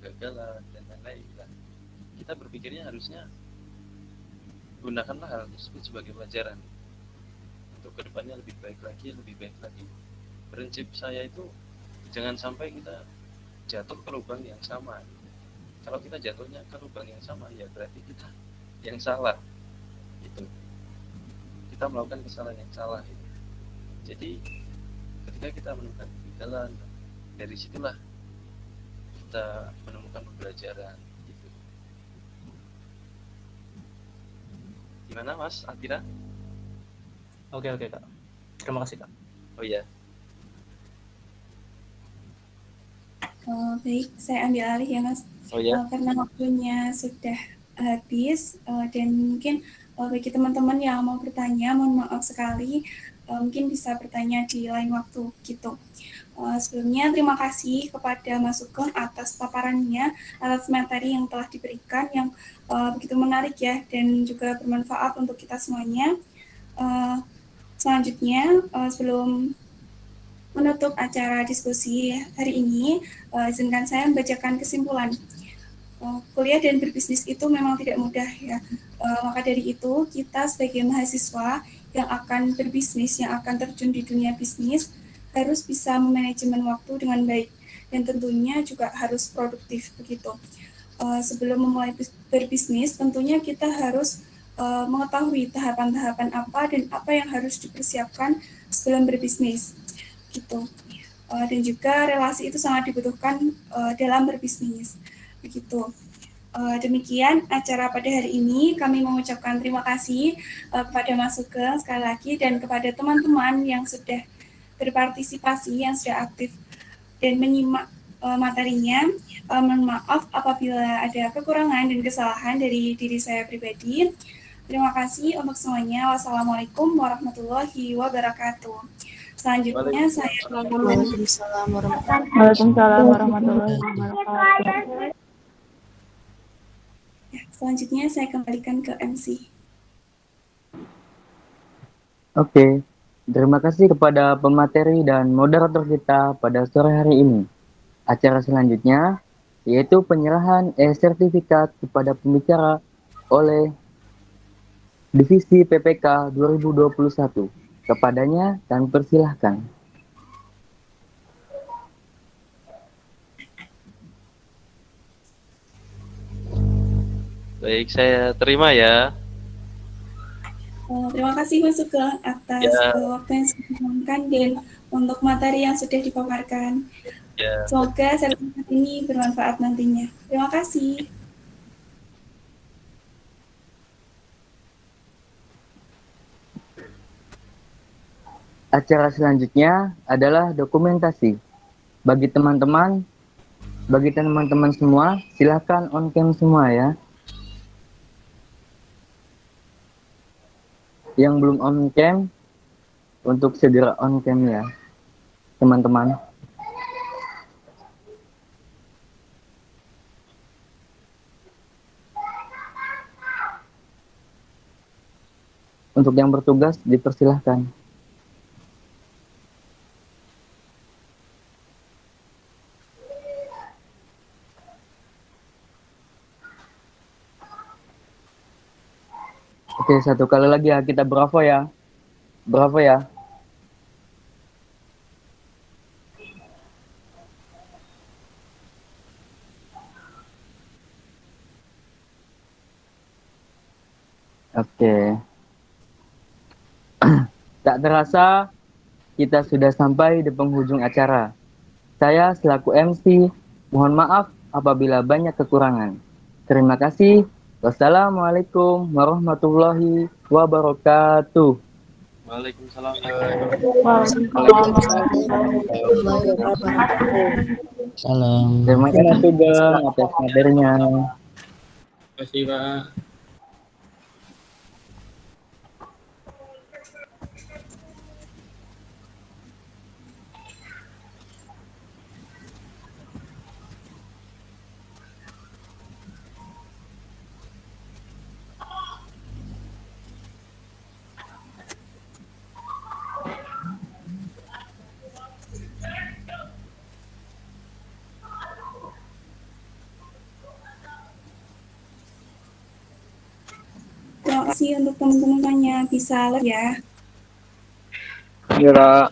kegagalan dan lain-lain, kita berpikirnya harusnya gunakanlah hal tersebut sebagai pelajaran untuk kedepannya lebih baik lagi, lebih baik lagi. Prinsip saya itu jangan sampai kita jatuh ke lubang yang sama. Kalau kita jatuhnya ke lubang yang sama, ya berarti kita yang salah. Gitu. Kita melakukan kesalahan yang salah. Gitu. Jadi ketika kita menemukan kegagalan, dari situlah kita menemukan pembelajaran. Gitu. Gimana Mas Atira? Oke Kak. Terima kasih Kak. Oh iya. Baik, saya ambil alih ya Mas. Oh ya. Karena waktunya sudah habis dan mungkin bagi teman-teman yang mau bertanya, mohon maaf sekali, mungkin bisa bertanya di lain waktu gitu. Sebelumnya terima kasih kepada Mas Sugeng atas paparannya, atas materi yang telah diberikan yang begitu menarik ya dan juga bermanfaat untuk kita semuanya. Selanjutnya sebelum menutup acara diskusi hari ini, izinkan saya membacakan kesimpulan. Kuliah dan berbisnis itu memang tidak mudah ya. Maka dari itu kita sebagai mahasiswa yang akan berbisnis, yang akan terjun di dunia bisnis, harus bisa memanajemen waktu dengan baik dan tentunya juga harus produktif begitu. Sebelum memulai berbisnis, tentunya kita harus mengetahui tahapan-tahapan apa dan apa yang harus dipersiapkan sebelum berbisnis gitu. Dan juga relasi itu sangat dibutuhkan dalam berbisnis begitu. Demikian acara pada hari ini. Kami mengucapkan terima kasih kepada Mas Sugeng sekali lagi dan kepada teman-teman yang sudah berpartisipasi, yang sudah aktif dan menyimak materinya. Mohon maaf apabila ada kekurangan dan kesalahan dari diri saya pribadi. Terima kasih untuk semuanya. Wassalamualaikum warahmatullahi wabarakatuh. Selanjutnya saya Waalaikumsalam warahmatullahi Waalaikumsalam warahmatullahi wabarakatuh. Selanjutnya saya kembalikan ke MC. Oke, terima kasih kepada pemateri dan moderator kita pada sore hari ini. Acara selanjutnya yaitu penyerahan sertifikat kepada pembicara oleh Divisi PPK 2021. Kepadanya dan persilahkan. Baik, saya terima ya. Terima kasih Mas Sugeng atas waktu yang sudah diluangkan dan untuk materi yang sudah dipaparkan. Ya. Semoga sertifikat ini bermanfaat nantinya. Terima kasih. Acara selanjutnya adalah dokumentasi. Bagi teman-teman semua, silakan on cam semua ya. Yang belum on cam, untuk segera on cam ya, teman-teman. Untuk yang bertugas, dipersilahkan. Oke, satu kali lagi ya, kita bravo ya. Bravo ya. Oke. Tak terasa, kita sudah sampai di penghujung acara. Saya selaku MC, mohon maaf apabila banyak kekurangan. Terima kasih. Wassalamualaikum warahmatullahi wabarakatuh. Waalaikumsalam. Salam. Terima kasih Sugeng atas materinya. Terima kasih Pak. kasih untuk teman-temannya. Bisa ya. Ya, Kak.